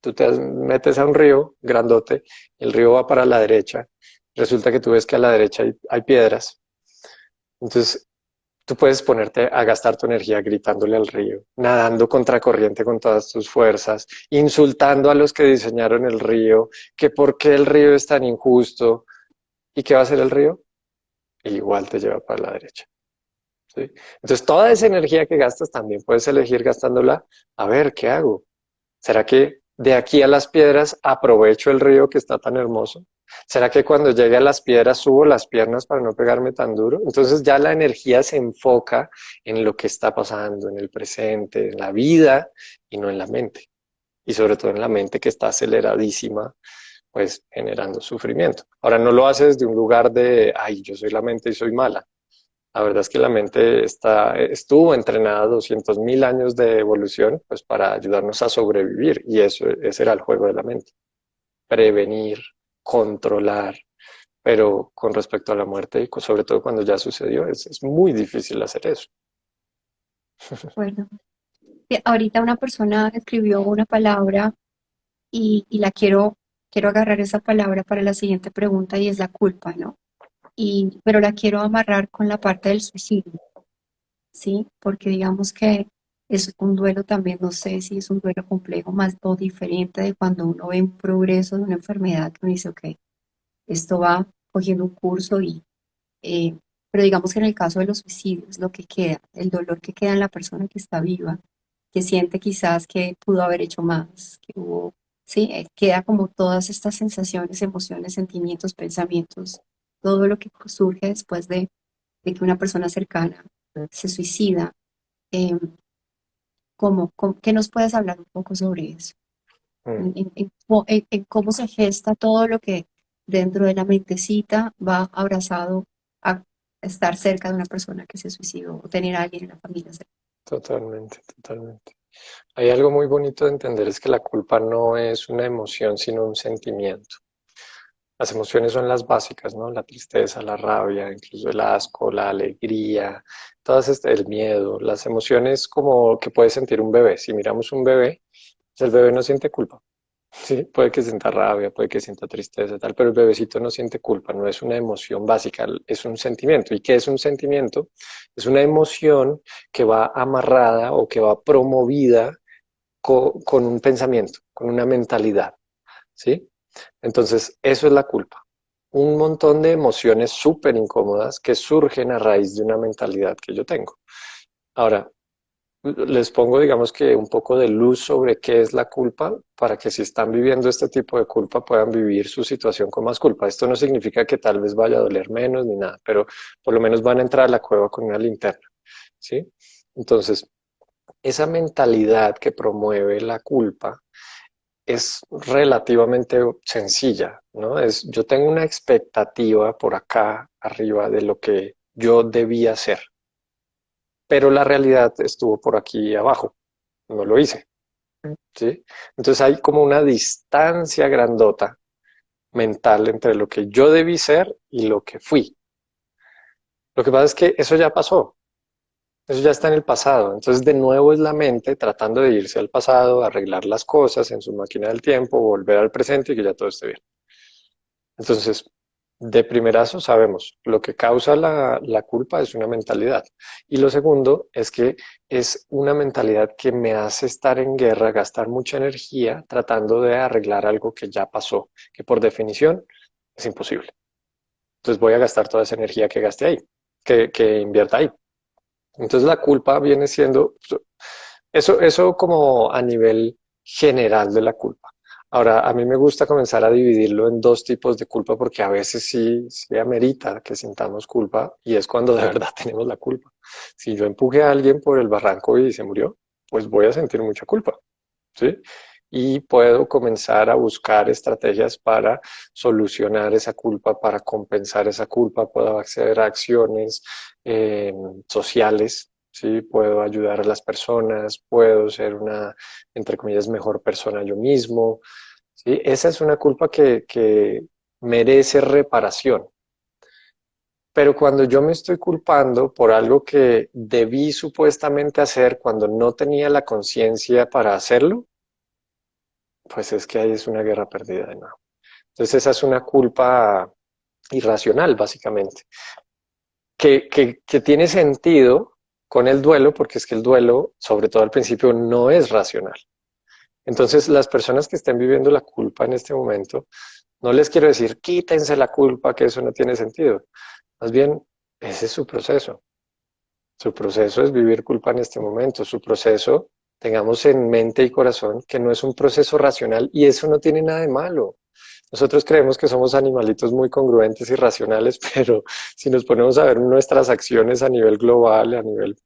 Tú te metes a un río grandote, el río va para la derecha, resulta que tú ves que a la derecha hay piedras, entonces tú puedes ponerte a gastar tu energía gritándole al río, nadando contracorriente con todas tus fuerzas, insultando a los que diseñaron el río, que por qué el río es tan injusto, ¿y qué va a hacer el río? Igual te lleva para la derecha. ¿Sí? Entonces toda esa energía que gastas también puedes elegir gastándola, a ver, ¿qué hago? ¿Será que de aquí a las piedras aprovecho el río que está tan hermoso? ¿Será que cuando llegue a las piedras subo las piernas para no pegarme tan duro? Entonces ya la energía se enfoca en lo que está pasando, en el presente, en la vida y no en la mente. Y sobre todo en la mente que está aceleradísima, pues generando sufrimiento. Ahora no lo haces desde un lugar de, ay, yo soy la mente y soy mala. La verdad es que la mente estuvo entrenada 200.000 años de evolución pues para ayudarnos a sobrevivir y ese era el juego de la mente. Prevenir, controlar, pero con respecto a la muerte y sobre todo cuando ya sucedió es muy difícil hacer eso. Bueno, ahorita una persona escribió una palabra y quiero agarrar esa palabra para la siguiente pregunta y es la culpa, ¿no? Pero la quiero amarrar con la parte del suicidio, ¿sí? Porque digamos que es un duelo también, no sé si es un duelo complejo más o diferente de cuando uno ve un progreso de una enfermedad que uno dice, ok, esto va cogiendo un curso eh, pero digamos que en el caso de los suicidios, lo que queda, el dolor que queda en la persona que está viva, que siente quizás que pudo haber hecho más, que hubo, sí, queda como todas estas sensaciones, emociones, sentimientos, pensamientos, todo lo que surge después de que una persona cercana se suicida. Eh, ¿Qué nos puedes hablar un poco sobre eso? Mm, En cómo se gesta todo lo que dentro de la mentecita va abrazado a estar cerca de una persona que se suicidó o tener a alguien en la familia cerca. totalmente, totalmente. Hay algo muy bonito de entender es que la culpa no es una emoción, sino un sentimiento. Las emociones son las básicas, ¿no? La tristeza, la rabia, incluso el asco, la alegría, el miedo, las emociones como que puede sentir un bebé. Si miramos un bebé, pues el bebé no siente culpa. Sí, puede que sienta rabia, puede que sienta tristeza, tal, pero el bebecito no siente culpa, no es una emoción básica, es un sentimiento. ¿Y qué es un sentimiento? Es una emoción que va amarrada o que va promovida con un pensamiento, con una mentalidad, ¿sí? Entonces, eso es la culpa. Un montón de emociones súper incómodas que surgen a raíz de una mentalidad que yo tengo. Ahora, les pongo, digamos que un poco de luz sobre qué es la culpa para que si están viviendo este tipo de culpa puedan vivir su situación con más culpa. Esto no significa que tal vez vaya a doler menos ni nada, pero por lo menos van a entrar a la cueva con una linterna, ¿sí? Entonces, esa mentalidad que promueve la culpa es relativamente sencilla, ¿no? Yo tengo una expectativa por acá arriba de lo que yo debía hacer, pero la realidad estuvo por aquí abajo, no lo hice, ¿sí? Entonces hay como una distancia grandota mental entre lo que yo debí ser y lo que fui. Lo que pasa es que eso ya pasó. Eso ya está en el pasado. Entonces, de nuevo es la mente tratando de irse al pasado, arreglar las cosas en su máquina del tiempo, volver al presente y que ya todo esté bien. Entonces, de primerazo sabemos, lo que causa la culpa es una mentalidad. Y lo segundo es que es una mentalidad que me hace estar en guerra, gastar mucha energía tratando de arreglar algo que ya pasó, que por definición es imposible. Entonces voy a gastar toda esa energía que gasté ahí, que invierta ahí. Entonces la culpa viene siendo eso como a nivel general de la culpa. Ahora, a mí me gusta comenzar a dividirlo en dos tipos de culpa porque a veces sí amerita que sintamos culpa y es cuando de verdad tenemos la culpa. Si yo empujé a alguien por el barranco y se murió, pues voy a sentir mucha culpa, ¿sí? Y puedo comenzar a buscar estrategias para solucionar esa culpa, para compensar esa culpa, puedo acceder a acciones eh, sociales, ¿sí? Puedo ayudar a las personas, puedo ser una, entre comillas, mejor persona yo mismo, ¿sí? Esa es una culpa que merece reparación. Pero cuando yo me estoy culpando por algo que debí supuestamente hacer cuando no tenía la conciencia para hacerlo, pues es que ahí es una guerra perdida de nuevo. Entonces esa es una culpa irracional, básicamente, que tiene sentido con el duelo, porque es que el duelo, sobre todo al principio, no es racional. Entonces las personas que estén viviendo la culpa en este momento, no les quiero decir quítense la culpa, que eso no tiene sentido. Más bien, ese es su proceso. Su proceso es vivir culpa en este momento. Su proceso, tengamos en mente y corazón que no es un proceso racional y eso no tiene nada de malo. Nosotros creemos que somos animalitos muy congruentes y racionales, pero si nos ponemos a ver nuestras acciones a nivel global, a nivel,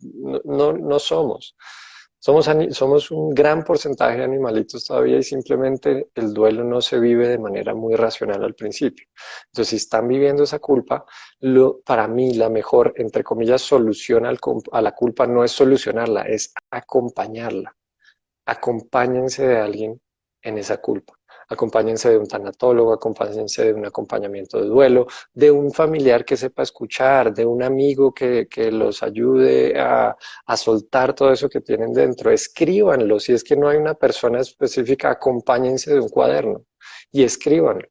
no somos. Somos un gran porcentaje de animalitos todavía y simplemente el duelo no se vive de manera muy racional al principio. Entonces, si están viviendo esa culpa, para mí la mejor, entre comillas, solución a la culpa no es solucionarla, es acompañarla. Acompáñense de alguien en esa culpa. Acompáñense de un tanatólogo, acompáñense de un acompañamiento de duelo, de un familiar que sepa escuchar, de un amigo que los ayude a soltar todo eso que tienen dentro. Escríbanlo. Si es que no hay una persona específica, acompáñense de un cuaderno y escríbanlo,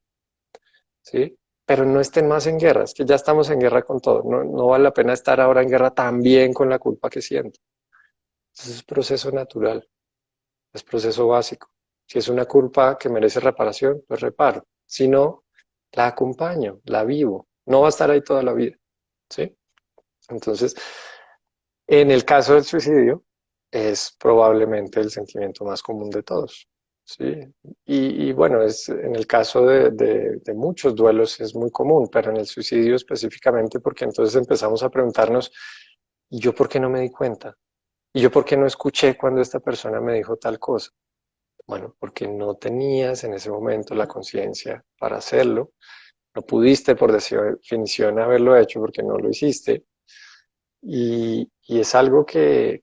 ¿sí? Pero no estén más en guerra, es que ya estamos en guerra con todo. No vale la pena estar ahora en guerra también con la culpa que siento. Entonces es un proceso natural. Es proceso básico. Si es una culpa que merece reparación, pues reparo. Si no, la acompaño, la vivo. No va a estar ahí toda la vida, ¿sí? Entonces, en el caso del suicidio, es probablemente el sentimiento más común de todos, ¿sí? Y bueno, en el caso de muchos duelos es muy común, pero en el suicidio específicamente porque entonces empezamos a preguntarnos, ¿y yo por qué no me di cuenta? ¿Y yo por qué no escuché cuando esta persona me dijo tal cosa? Bueno, porque no tenías en ese momento la conciencia para hacerlo, no pudiste por definición haberlo hecho porque no lo hiciste y es algo que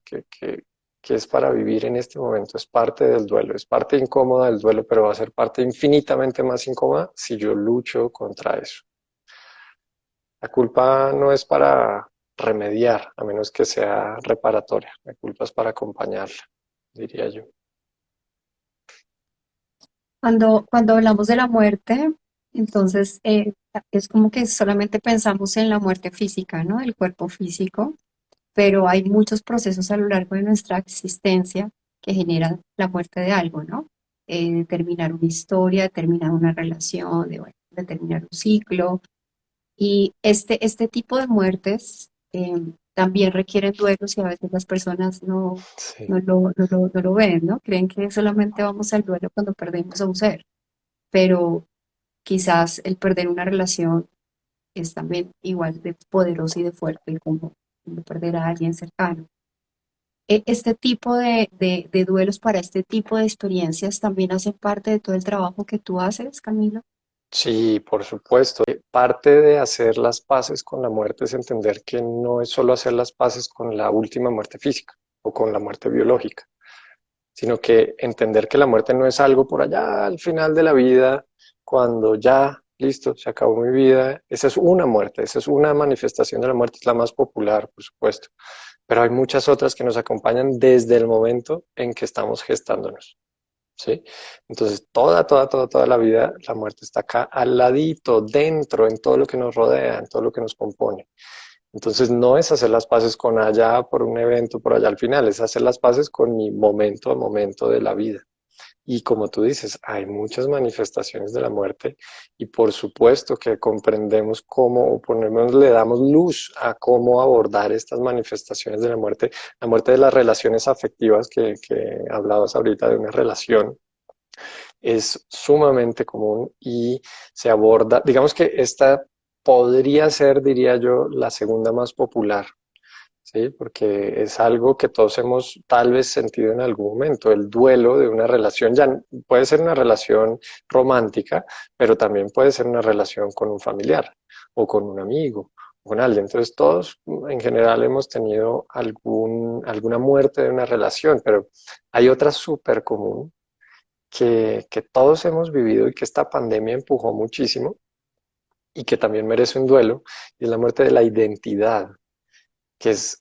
es para vivir en este momento, es parte del duelo, es parte incómoda del duelo, pero va a ser parte infinitamente más incómoda si yo lucho contra eso. La culpa no es para remediar, a menos que sea reparatoria, la culpa es para acompañarla, diría yo. Cuando hablamos de la muerte, entonces es como que solamente pensamos en la muerte física, ¿no? El cuerpo físico, pero hay muchos procesos a lo largo de nuestra existencia que generan la muerte de algo, ¿no? De terminar una historia, de terminar una relación, bueno, de terminar un ciclo. Y este tipo de muertes también requieren duelos y a veces las personas Sí. no lo ven, ¿no? Creen que solamente vamos al duelo cuando perdemos a un ser, pero quizás el perder una relación es también igual de poderoso y de fuerte como perder a alguien cercano. Este tipo de duelos para este tipo de experiencias también hacen parte de todo el trabajo que tú haces, Camilo. Sí, por supuesto. Parte de hacer las paces con la muerte es entender que no es solo hacer las paces con la última muerte física o con la muerte biológica, sino que entender que la muerte no es algo por allá al final de la vida, cuando ya, listo, se acabó mi vida. Esa es una muerte, esa es una manifestación de la muerte, es la más popular, por supuesto. pero hay muchas otras que nos acompañan desde el momento en que estamos gestándonos. ¿Sí? Entonces, toda la vida, la muerte está acá al ladito, dentro, en todo lo que nos rodea, en todo lo que nos compone. Entonces, no es hacer las paces con allá por un evento, por allá al final, es hacer las paces con mi momento a momento de la vida. Y como tú dices, hay muchas manifestaciones de la muerte y por supuesto que comprendemos cómo, o ponemos, le damos luz a cómo abordar estas manifestaciones de la muerte de las relaciones afectivas que hablabas ahorita de una relación, es sumamente común y se aborda, digamos que esta podría ser, diría yo, la segunda más popular. Sí, porque es algo que todos hemos tal vez sentido en algún momento, el duelo de una relación, ya puede ser una relación romántica, pero también puede ser una relación con un familiar o con un amigo o con alguien. Entonces todos en general hemos tenido alguna muerte de una relación, pero hay otra súper común que todos hemos vivido y que esta pandemia empujó muchísimo y que también merece un duelo, y es la muerte de la identidad,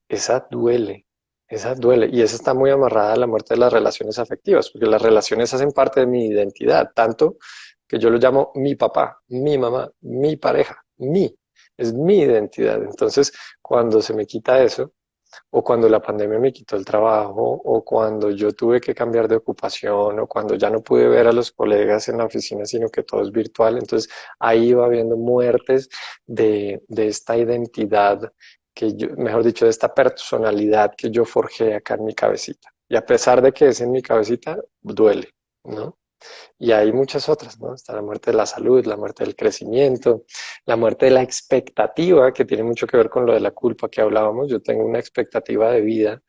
esa duele, y esa está muy amarrada a la muerte de las relaciones afectivas, porque las relaciones hacen parte de mi identidad, tanto que yo lo llamo mi papá, mi mamá, mi pareja, es mi identidad. Entonces, cuando se me quita eso, o cuando la pandemia me quitó el trabajo, o cuando yo tuve que cambiar de ocupación, o cuando ya no pude ver a los colegas en la oficina, sino que todo es virtual, entonces ahí va habiendo muertes de esta identidad que yo, mejor dicho, de esta personalidad que yo forjé acá en mi cabecita. Y a pesar de que es en mi cabecita, duele, ¿no? Y hay muchas otras, ¿no? Está la muerte de la salud, la muerte del crecimiento, la muerte de la expectativa, que tiene mucho que ver con lo de la culpa que hablábamos. Yo tengo una expectativa de vida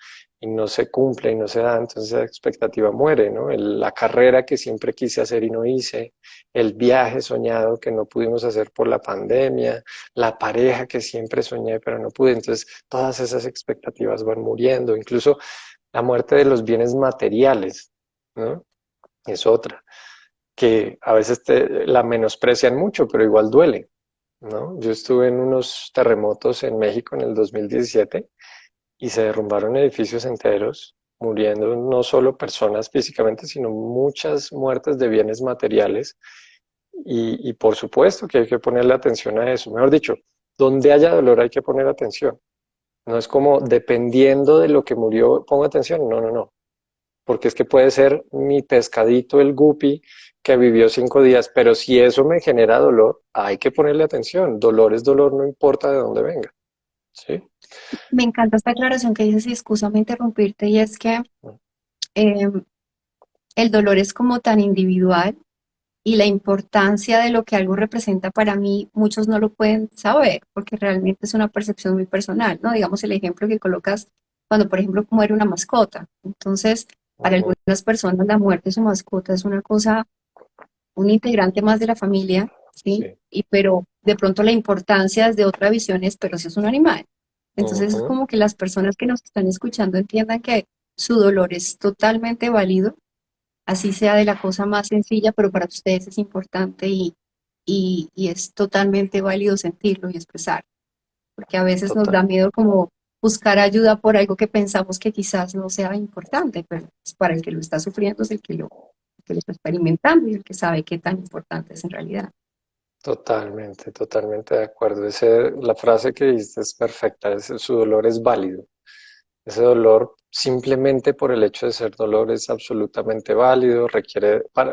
y no se cumple y no se da, entonces esa expectativa muere, ¿no? La carrera que siempre quise hacer y no hice, el viaje soñado que no pudimos hacer por la pandemia, la pareja que siempre soñé pero no pude. Entonces todas esas expectativas van muriendo, incluso la muerte de los bienes materiales, ¿no? Es otra que a veces la menosprecian mucho, pero igual duele, ¿no? Yo estuve en unos terremotos en México en el 2017 y se derrumbaron edificios enteros, muriendo no solo personas físicamente, sino muchas muertes de bienes materiales. Y por supuesto que hay que ponerle atención a eso. Mejor dicho, donde haya dolor hay que poner atención. No es como dependiendo de lo que murió, pongo atención. No, no, no, porque es que puede ser mi pescadito, el guppy, que vivió 5 días, pero si eso me genera dolor, hay que ponerle atención. Dolor es dolor, no importa de dónde venga. ¿Sí? Me encanta esta aclaración que dices, y excúsame interrumpirte, y es que eh, el dolor es como tan individual y la importancia de lo que algo representa para mí, muchos no lo pueden saber porque realmente es una percepción muy personal, ¿no? Digamos el ejemplo que colocas cuando, por ejemplo, muere una mascota. Entonces, para Ujú. algunas personas la muerte de su mascota es una cosa, un integrante más de la familia, ¿sí? Sí. Y pero de pronto la importancia desde otra visión es, pero si es un animal. Entonces es Ujú. como que las personas que nos están escuchando entiendan que su dolor es totalmente válido, así sea de la cosa más sencilla, pero para ustedes es importante y es totalmente válido sentirlo y expresar, porque a veces nos Total, da miedo como buscar ayuda por algo que pensamos que quizás no sea importante, pero pues, para el que lo está sufriendo es el que lo está experimentando y el que sabe qué tan importante es en realidad. totalmente de acuerdo. La frase que dijiste es perfecta. Su dolor es válido. Ese dolor, simplemente por el hecho de ser dolor, es absolutamente válido.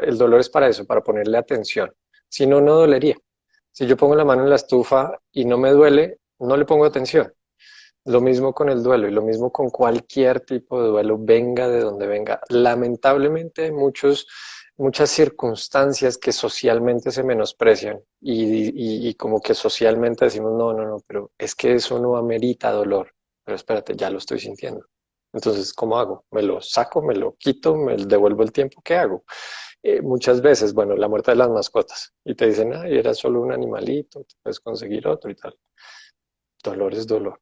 El dolor es para eso, para ponerle atención. Si no, no dolería. Si yo pongo la mano en la estufa y no me duele, no le pongo atención. Lo mismo con el duelo y lo mismo con cualquier tipo de duelo, venga de donde venga. Lamentablemente hay muchas circunstancias que socialmente se menosprecian y como que socialmente decimos, no, no, no, pero es que eso no amerita dolor. Pero espérate, ya lo estoy sintiendo. Entonces, ¿cómo hago? ¿Me lo saco, me lo quito, me devuelvo el tiempo? ¿Qué hago? Muchas veces, bueno, la muerte de las mascotas y te dicen, ay, era solo un animalito, te puedes conseguir otro y tal. Dolor es dolor.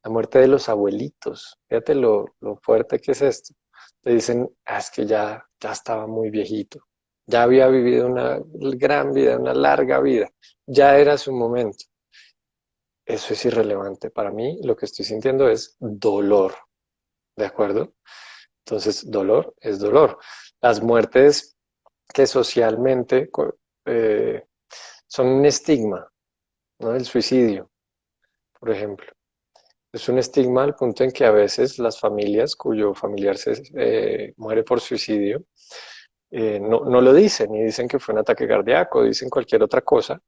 La muerte de los abuelitos. Fíjate lo fuerte que es esto. Te dicen, "Ah, es que ya estaba muy viejito, ya había vivido una gran vida, una larga vida, ya era su momento. eso es irrelevante. Para mí lo que estoy sintiendo es dolor, ¿de acuerdo? Entonces, dolor es dolor. Las muertes que socialmente eh, son un estigma, ¿no? El suicidio, por ejemplo. Es un estigma al punto en que a veces las familias cuyo familiar se muere por suicidio no lo dicen y dicen que fue un ataque cardíaco, dicen cualquier otra cosa.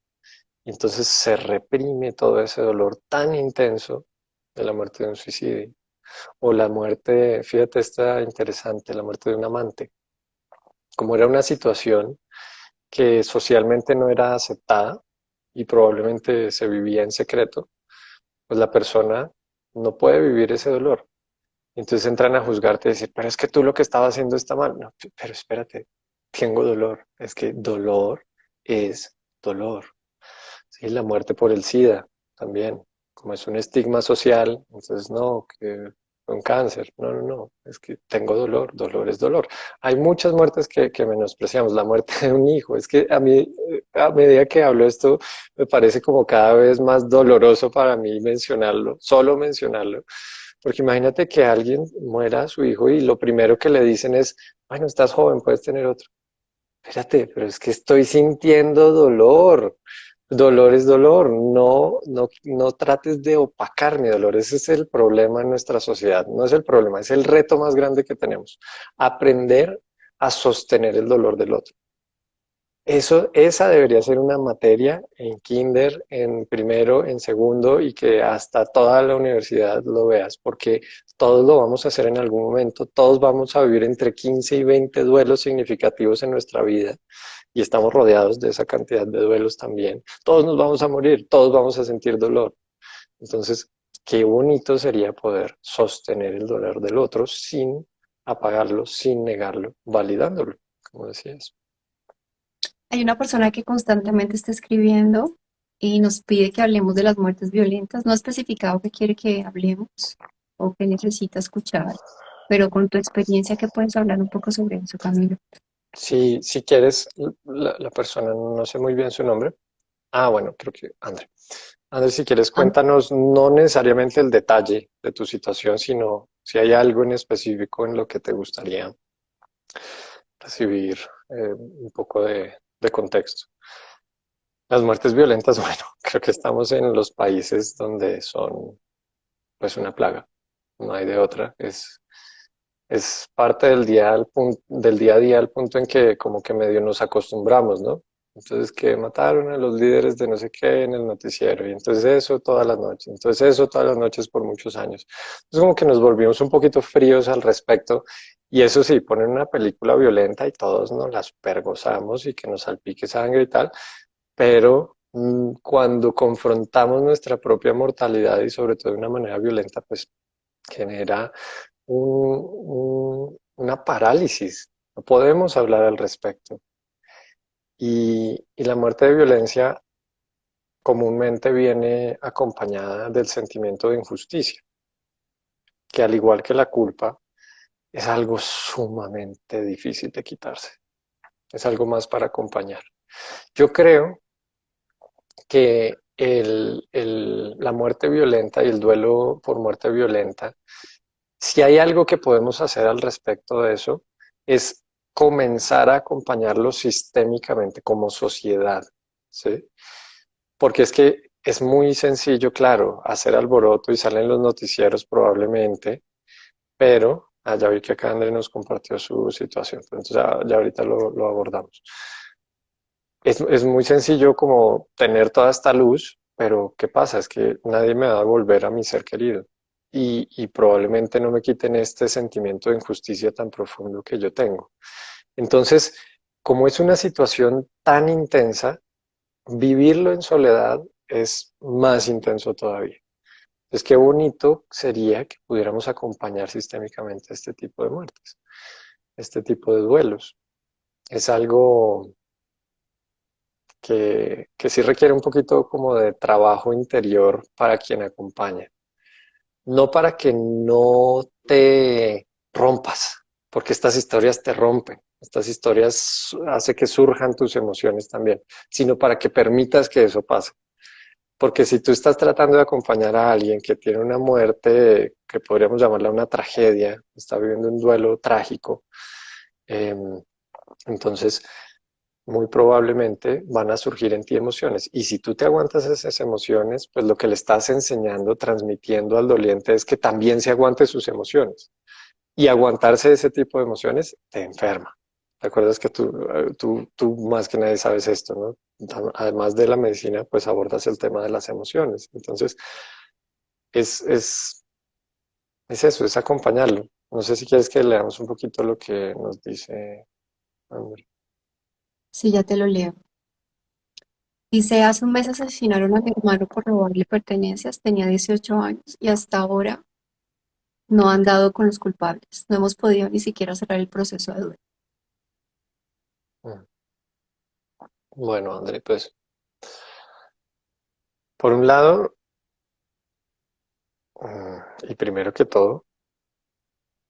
Y entonces se reprime todo ese dolor tan intenso de la muerte de un suicidio. O la muerte, fíjate, está interesante, la muerte de un amante. Como era una situación que socialmente no era aceptada y probablemente se vivía en secreto, pues la persona no puede vivir ese dolor. Entonces entran a juzgarte y decir, pero es que tú lo que estabas haciendo está mal. No, pero espérate, tengo dolor. Es que dolor es dolor. Sí, la muerte por el SIDA también, como es un estigma social, entonces no, que un cáncer, no, no, no, es que tengo dolor, dolor es dolor. Hay muchas muertes que menospreciamos, la muerte de un hijo, es que a mí, a medida que hablo esto, me parece como cada vez más doloroso para mí mencionarlo, solo mencionarlo, porque imagínate que alguien muera a su hijo y lo primero que le dicen es, bueno, estás joven, puedes tener otro. Espérate, pero es que estoy sintiendo dolor. Dolor es dolor, no trates de opacar mi dolor. Ese es el problema en nuestra sociedad. No es el problema, es el reto más grande que tenemos. Aprender a sostener el dolor del otro. Esa debería ser una materia en kinder, en primero, en segundo y que hasta toda la universidad lo veas, porque todos lo vamos a hacer en algún momento, todos vamos a vivir entre 15 y 20 duelos significativos en nuestra vida y estamos rodeados de esa cantidad de duelos también. Todos nos vamos a morir, todos vamos a sentir dolor. Entonces, qué bonito sería poder sostener el dolor del otro sin apagarlo, sin negarlo, validándolo, como decías. Hay una persona que constantemente está escribiendo y nos pide que hablemos de las muertes violentas. No ha especificado qué quiere que hablemos o qué necesita escuchar, pero con tu experiencia, ¿qué puedes hablar un poco sobre eso, Camilo? Si quieres, la persona, no sé muy bien su nombre. Ah, bueno, creo que André. André, si quieres, Ah, cuéntanos no necesariamente el detalle de tu situación, sino si hay algo en específico en lo que te gustaría recibir un poco de contexto. Las muertes violentas, bueno, creo que estamos en los países donde son pues una plaga, no hay de otra. Es parte del día, del día a día al punto en que como que medio nos acostumbramos, ¿no? Entonces que mataron a los líderes de no sé qué en el noticiero y entonces eso todas las noches, entonces eso todas las noches por muchos años. Entonces como que nos volvimos un poquito fríos al respecto y eso sí, ponen una película violenta y todos nos la supergozamos y que nos salpique sangre y tal, pero cuando confrontamos nuestra propia mortalidad y sobre todo de una manera violenta, pues genera una parálisis. No podemos hablar al respecto. Y la muerte de violencia comúnmente viene acompañada del sentimiento de injusticia, que al igual que la culpa, es algo sumamente difícil de quitarse. Es algo más para acompañar. Yo creo que la muerte violenta y el duelo por muerte violenta, si hay algo que podemos hacer al respecto de eso, es comenzar a acompañarlo sistémicamente como sociedad, ¿sí? Porque es que es muy sencillo, claro, hacer alboroto y salen los noticieros probablemente, pero ya vi que acá André nos compartió su situación, entonces ya ahorita lo abordamos. Es muy sencillo como tener toda esta luz, pero ¿qué pasa? Es que nadie me va a devolver a mi ser querido y probablemente no me quiten este sentimiento de injusticia tan profundo que yo tengo. Entonces, como es una situación tan intensa, vivirlo en soledad es más intenso todavía. Entonces, qué bonito sería que pudiéramos acompañar sistémicamente este tipo de muertes, este tipo de duelos. Es algo que sí requiere un poquito como de trabajo interior para quien acompaña. No para que no te rompas, porque estas historias te rompen, estas historias hace que surjan tus emociones también, sino para que permitas que eso pase. Porque si tú estás tratando de acompañar a alguien que tiene una muerte, que podríamos llamarla una tragedia, está viviendo un duelo trágico, eh, entonces muy probablemente van a surgir en ti emociones. Y si tú te aguantas esas emociones, pues lo que le estás enseñando, transmitiendo al doliente es que también se aguante sus emociones. Y aguantarse ese tipo de emociones te enferma. ¿Te acuerdas que tú más que nadie sabes esto, ¿no? Además de la medicina, pues abordas el tema de las emociones. Entonces, es, es, es eso, es acompañarlo. No sé si quieres que leamos un poquito lo que nos dice André. Sí, ya te lo leo. Dice, hace un mes asesinaron a mi hermano por robarle pertenencias, tenía 18 años y hasta ahora no han dado con los culpables. No hemos podido ni siquiera cerrar el proceso de duelo. Mm. Bueno, André, pues por un lado, y primero que todo,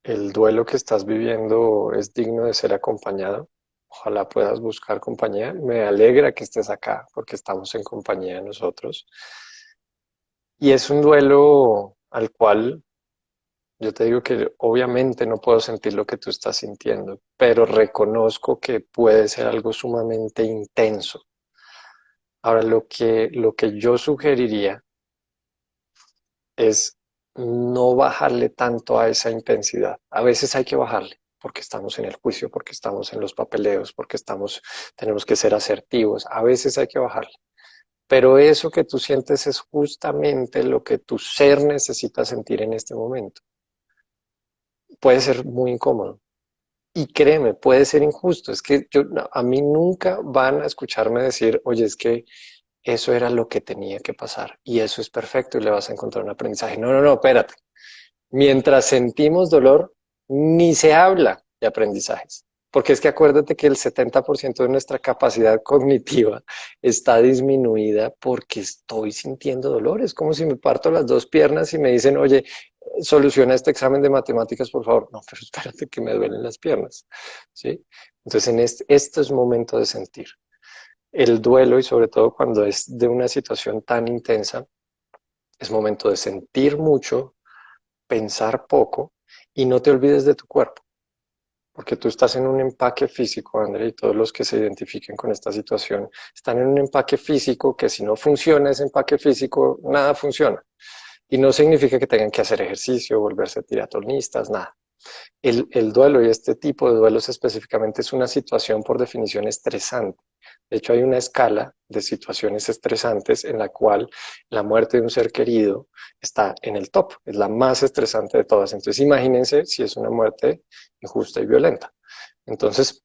el duelo que estás viviendo es digno de ser acompañado. Ojalá puedas buscar compañía. Me alegra que estés acá porque estamos en compañía de nosotros. Y es un duelo al cual yo te digo que obviamente no puedo sentir lo que tú estás sintiendo, pero reconozco que puede ser algo sumamente intenso. Ahora, lo que yo sugeriría es no bajarle tanto a esa intensidad. A veces hay que bajarle porque estamos en el juicio, porque estamos en los papeleos, porque tenemos que ser asertivos. A veces hay que bajarle. Pero eso que tú sientes es justamente lo que tu ser necesita sentir en este momento. Puede ser muy incómodo. Y créeme, puede ser injusto. Es que a mí nunca van a escucharme decir, oye, es que eso era lo que tenía que pasar y eso es perfecto y le vas a encontrar un aprendizaje. No, no, no, espérate. Mientras sentimos dolor, ni se habla de aprendizajes. Porque es que acuérdate que el 70% de nuestra capacidad cognitiva está disminuida porque estoy sintiendo dolor. Es como si me parto las dos piernas y me dicen, oye, soluciona este examen de matemáticas, por favor. No, pero espérate que me duelen las piernas. ¿Sí? Entonces, esto es momento de sentir. El duelo y sobre todo cuando es de una situación tan intensa, es momento de sentir mucho, pensar poco y no te olvides de tu cuerpo, porque tú estás en un empaque físico, André, y todos los que se identifiquen con esta situación están en un empaque físico que si no funciona ese empaque físico, nada funciona. Y no significa que tengan que hacer ejercicio, volverse tiratonistas, nada. El duelo y este tipo de duelos específicamente es una situación por definición estresante. De hecho, hay una escala de situaciones estresantes en la cual la muerte de un ser querido está en el top, es la más estresante de todas. Entonces, imagínense si es una muerte injusta y violenta. Entonces,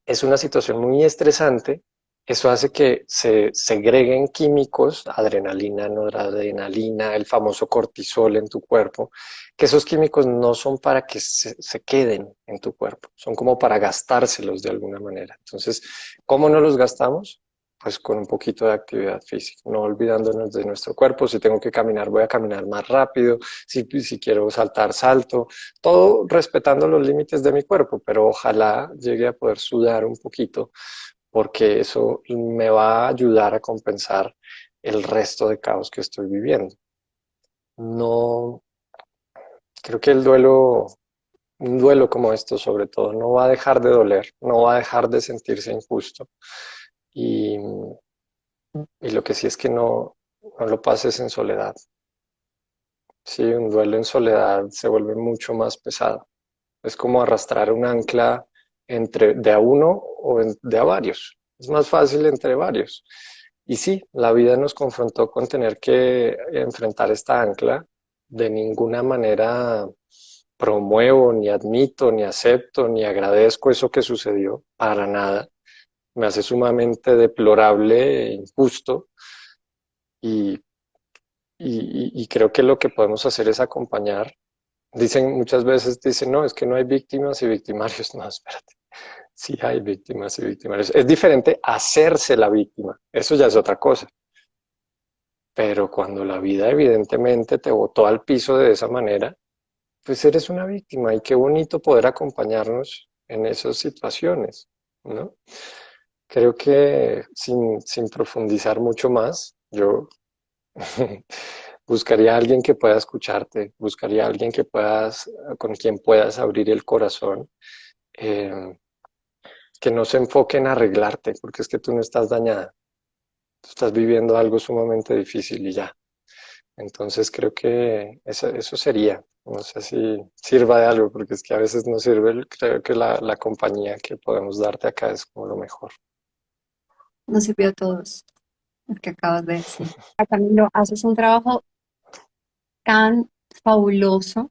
es una situación muy estresante. Eso hace que se segreguen químicos, adrenalina, noradrenalina, el famoso cortisol en tu cuerpo, que esos químicos no son para que se queden en tu cuerpo, son como para gastárselos de alguna manera. Entonces, ¿cómo no los gastamos? Pues con un poquito de actividad física, no olvidándonos de nuestro cuerpo. Si tengo que caminar, voy a caminar más rápido. Si quiero saltar, salto todo respetando los límites de mi cuerpo, pero ojalá llegue a poder sudar un poquito porque eso me va a ayudar a compensar el resto de caos que estoy viviendo. No, creo que un duelo como esto sobre todo, no va a dejar de doler, no va a dejar de sentirse injusto. Y, y lo que sí es que no lo pases en soledad. Sí, un duelo en soledad se vuelve mucho más pesado. Es como arrastrar un ancla de a uno de a varios. Es más fácil entre varios. Y sí, la vida nos confrontó con tener que enfrentar esta ancla. De ninguna manera promuevo, ni admito, ni acepto, ni agradezco eso que sucedió. Para nada. Me hace sumamente deplorable e injusto. Y, y creo que lo que podemos hacer es acompañar. Dicen muchas veces, dicen, no, es que no hay víctimas y victimarios. No, espérate. Sí hay víctimas y victimarios. Es diferente hacerse la víctima. Eso ya es otra cosa. Pero cuando la vida evidentemente te botó al piso de esa manera, pues eres una víctima y qué bonito poder acompañarnos en esas situaciones, ¿no? Creo que sin profundizar mucho más, yo Buscaría a alguien que pueda escucharte, buscaría a alguien que puedas, con quien puedas abrir el corazón, eh, que no se enfoque en arreglarte, porque es que tú no estás dañada, tú estás viviendo algo sumamente difícil y ya. Entonces creo que eso sería. No sé si sirva de algo, porque es que a veces no sirve. Creo que la compañía que podemos darte acá es como lo mejor. Nos sirvió a todos lo que acabas de decir. Camilo, haces un trabajo tan fabuloso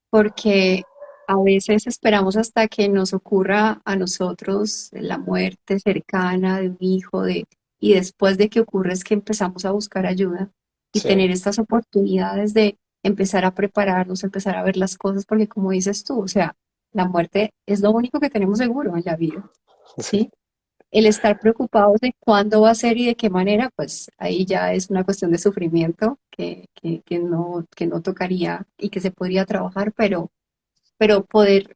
porque a veces esperamos hasta que nos ocurra a nosotros la muerte cercana de un hijo, y después de que ocurre es que empezamos a buscar ayuda y Sí, tener estas oportunidades de empezar a prepararnos, empezar a ver las cosas, porque como dices tú, o sea, la muerte es lo único que tenemos seguro en la vida, sí, ¿sí? El estar preocupados de cuándo va a ser y de qué manera, pues ahí ya es una cuestión de sufrimiento que no tocaría y que se podría trabajar, pero poder,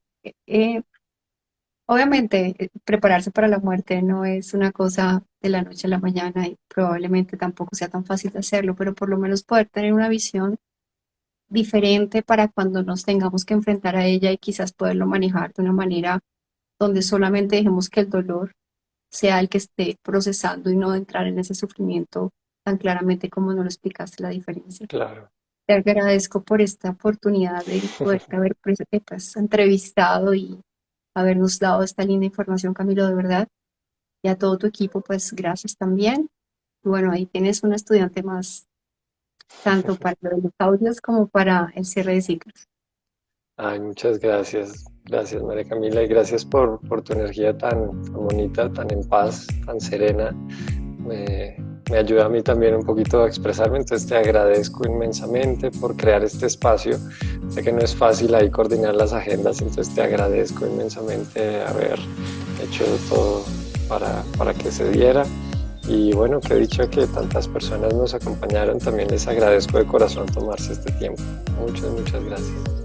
obviamente, prepararse para la muerte no es una cosa de la noche a la mañana y probablemente tampoco sea tan fácil de hacerlo, pero por lo menos poder tener una visión diferente para cuando nos tengamos que enfrentar a ella y quizás poderlo manejar de una manera donde solamente dejemos que el dolor sea el que esté procesando y no entrar en ese sufrimiento tan claramente como no lo explicaste la diferencia. claro. Te agradezco por esta oportunidad de poder haber pues, entrevistado y habernos dado esta linda información, Camilo, de verdad. Y a todo tu equipo, pues gracias también. Y bueno, ahí tienes un estudiante más, tanto para los audios como para el cierre de ciclos. Ay, muchas gracias. Gracias, María Camila, y gracias por tu energía tan bonita, tan en paz, tan serena. Me, me ayuda a mí también un poquito a expresarme, entonces te agradezco inmensamente por crear este espacio. Sé que no es fácil ahí coordinar las agendas, entonces te agradezco inmensamente haber hecho todo para que se diera. Y bueno, que he dicho que tantas personas nos acompañaron, también les agradezco de corazón tomarse este tiempo. Muchas, muchas gracias.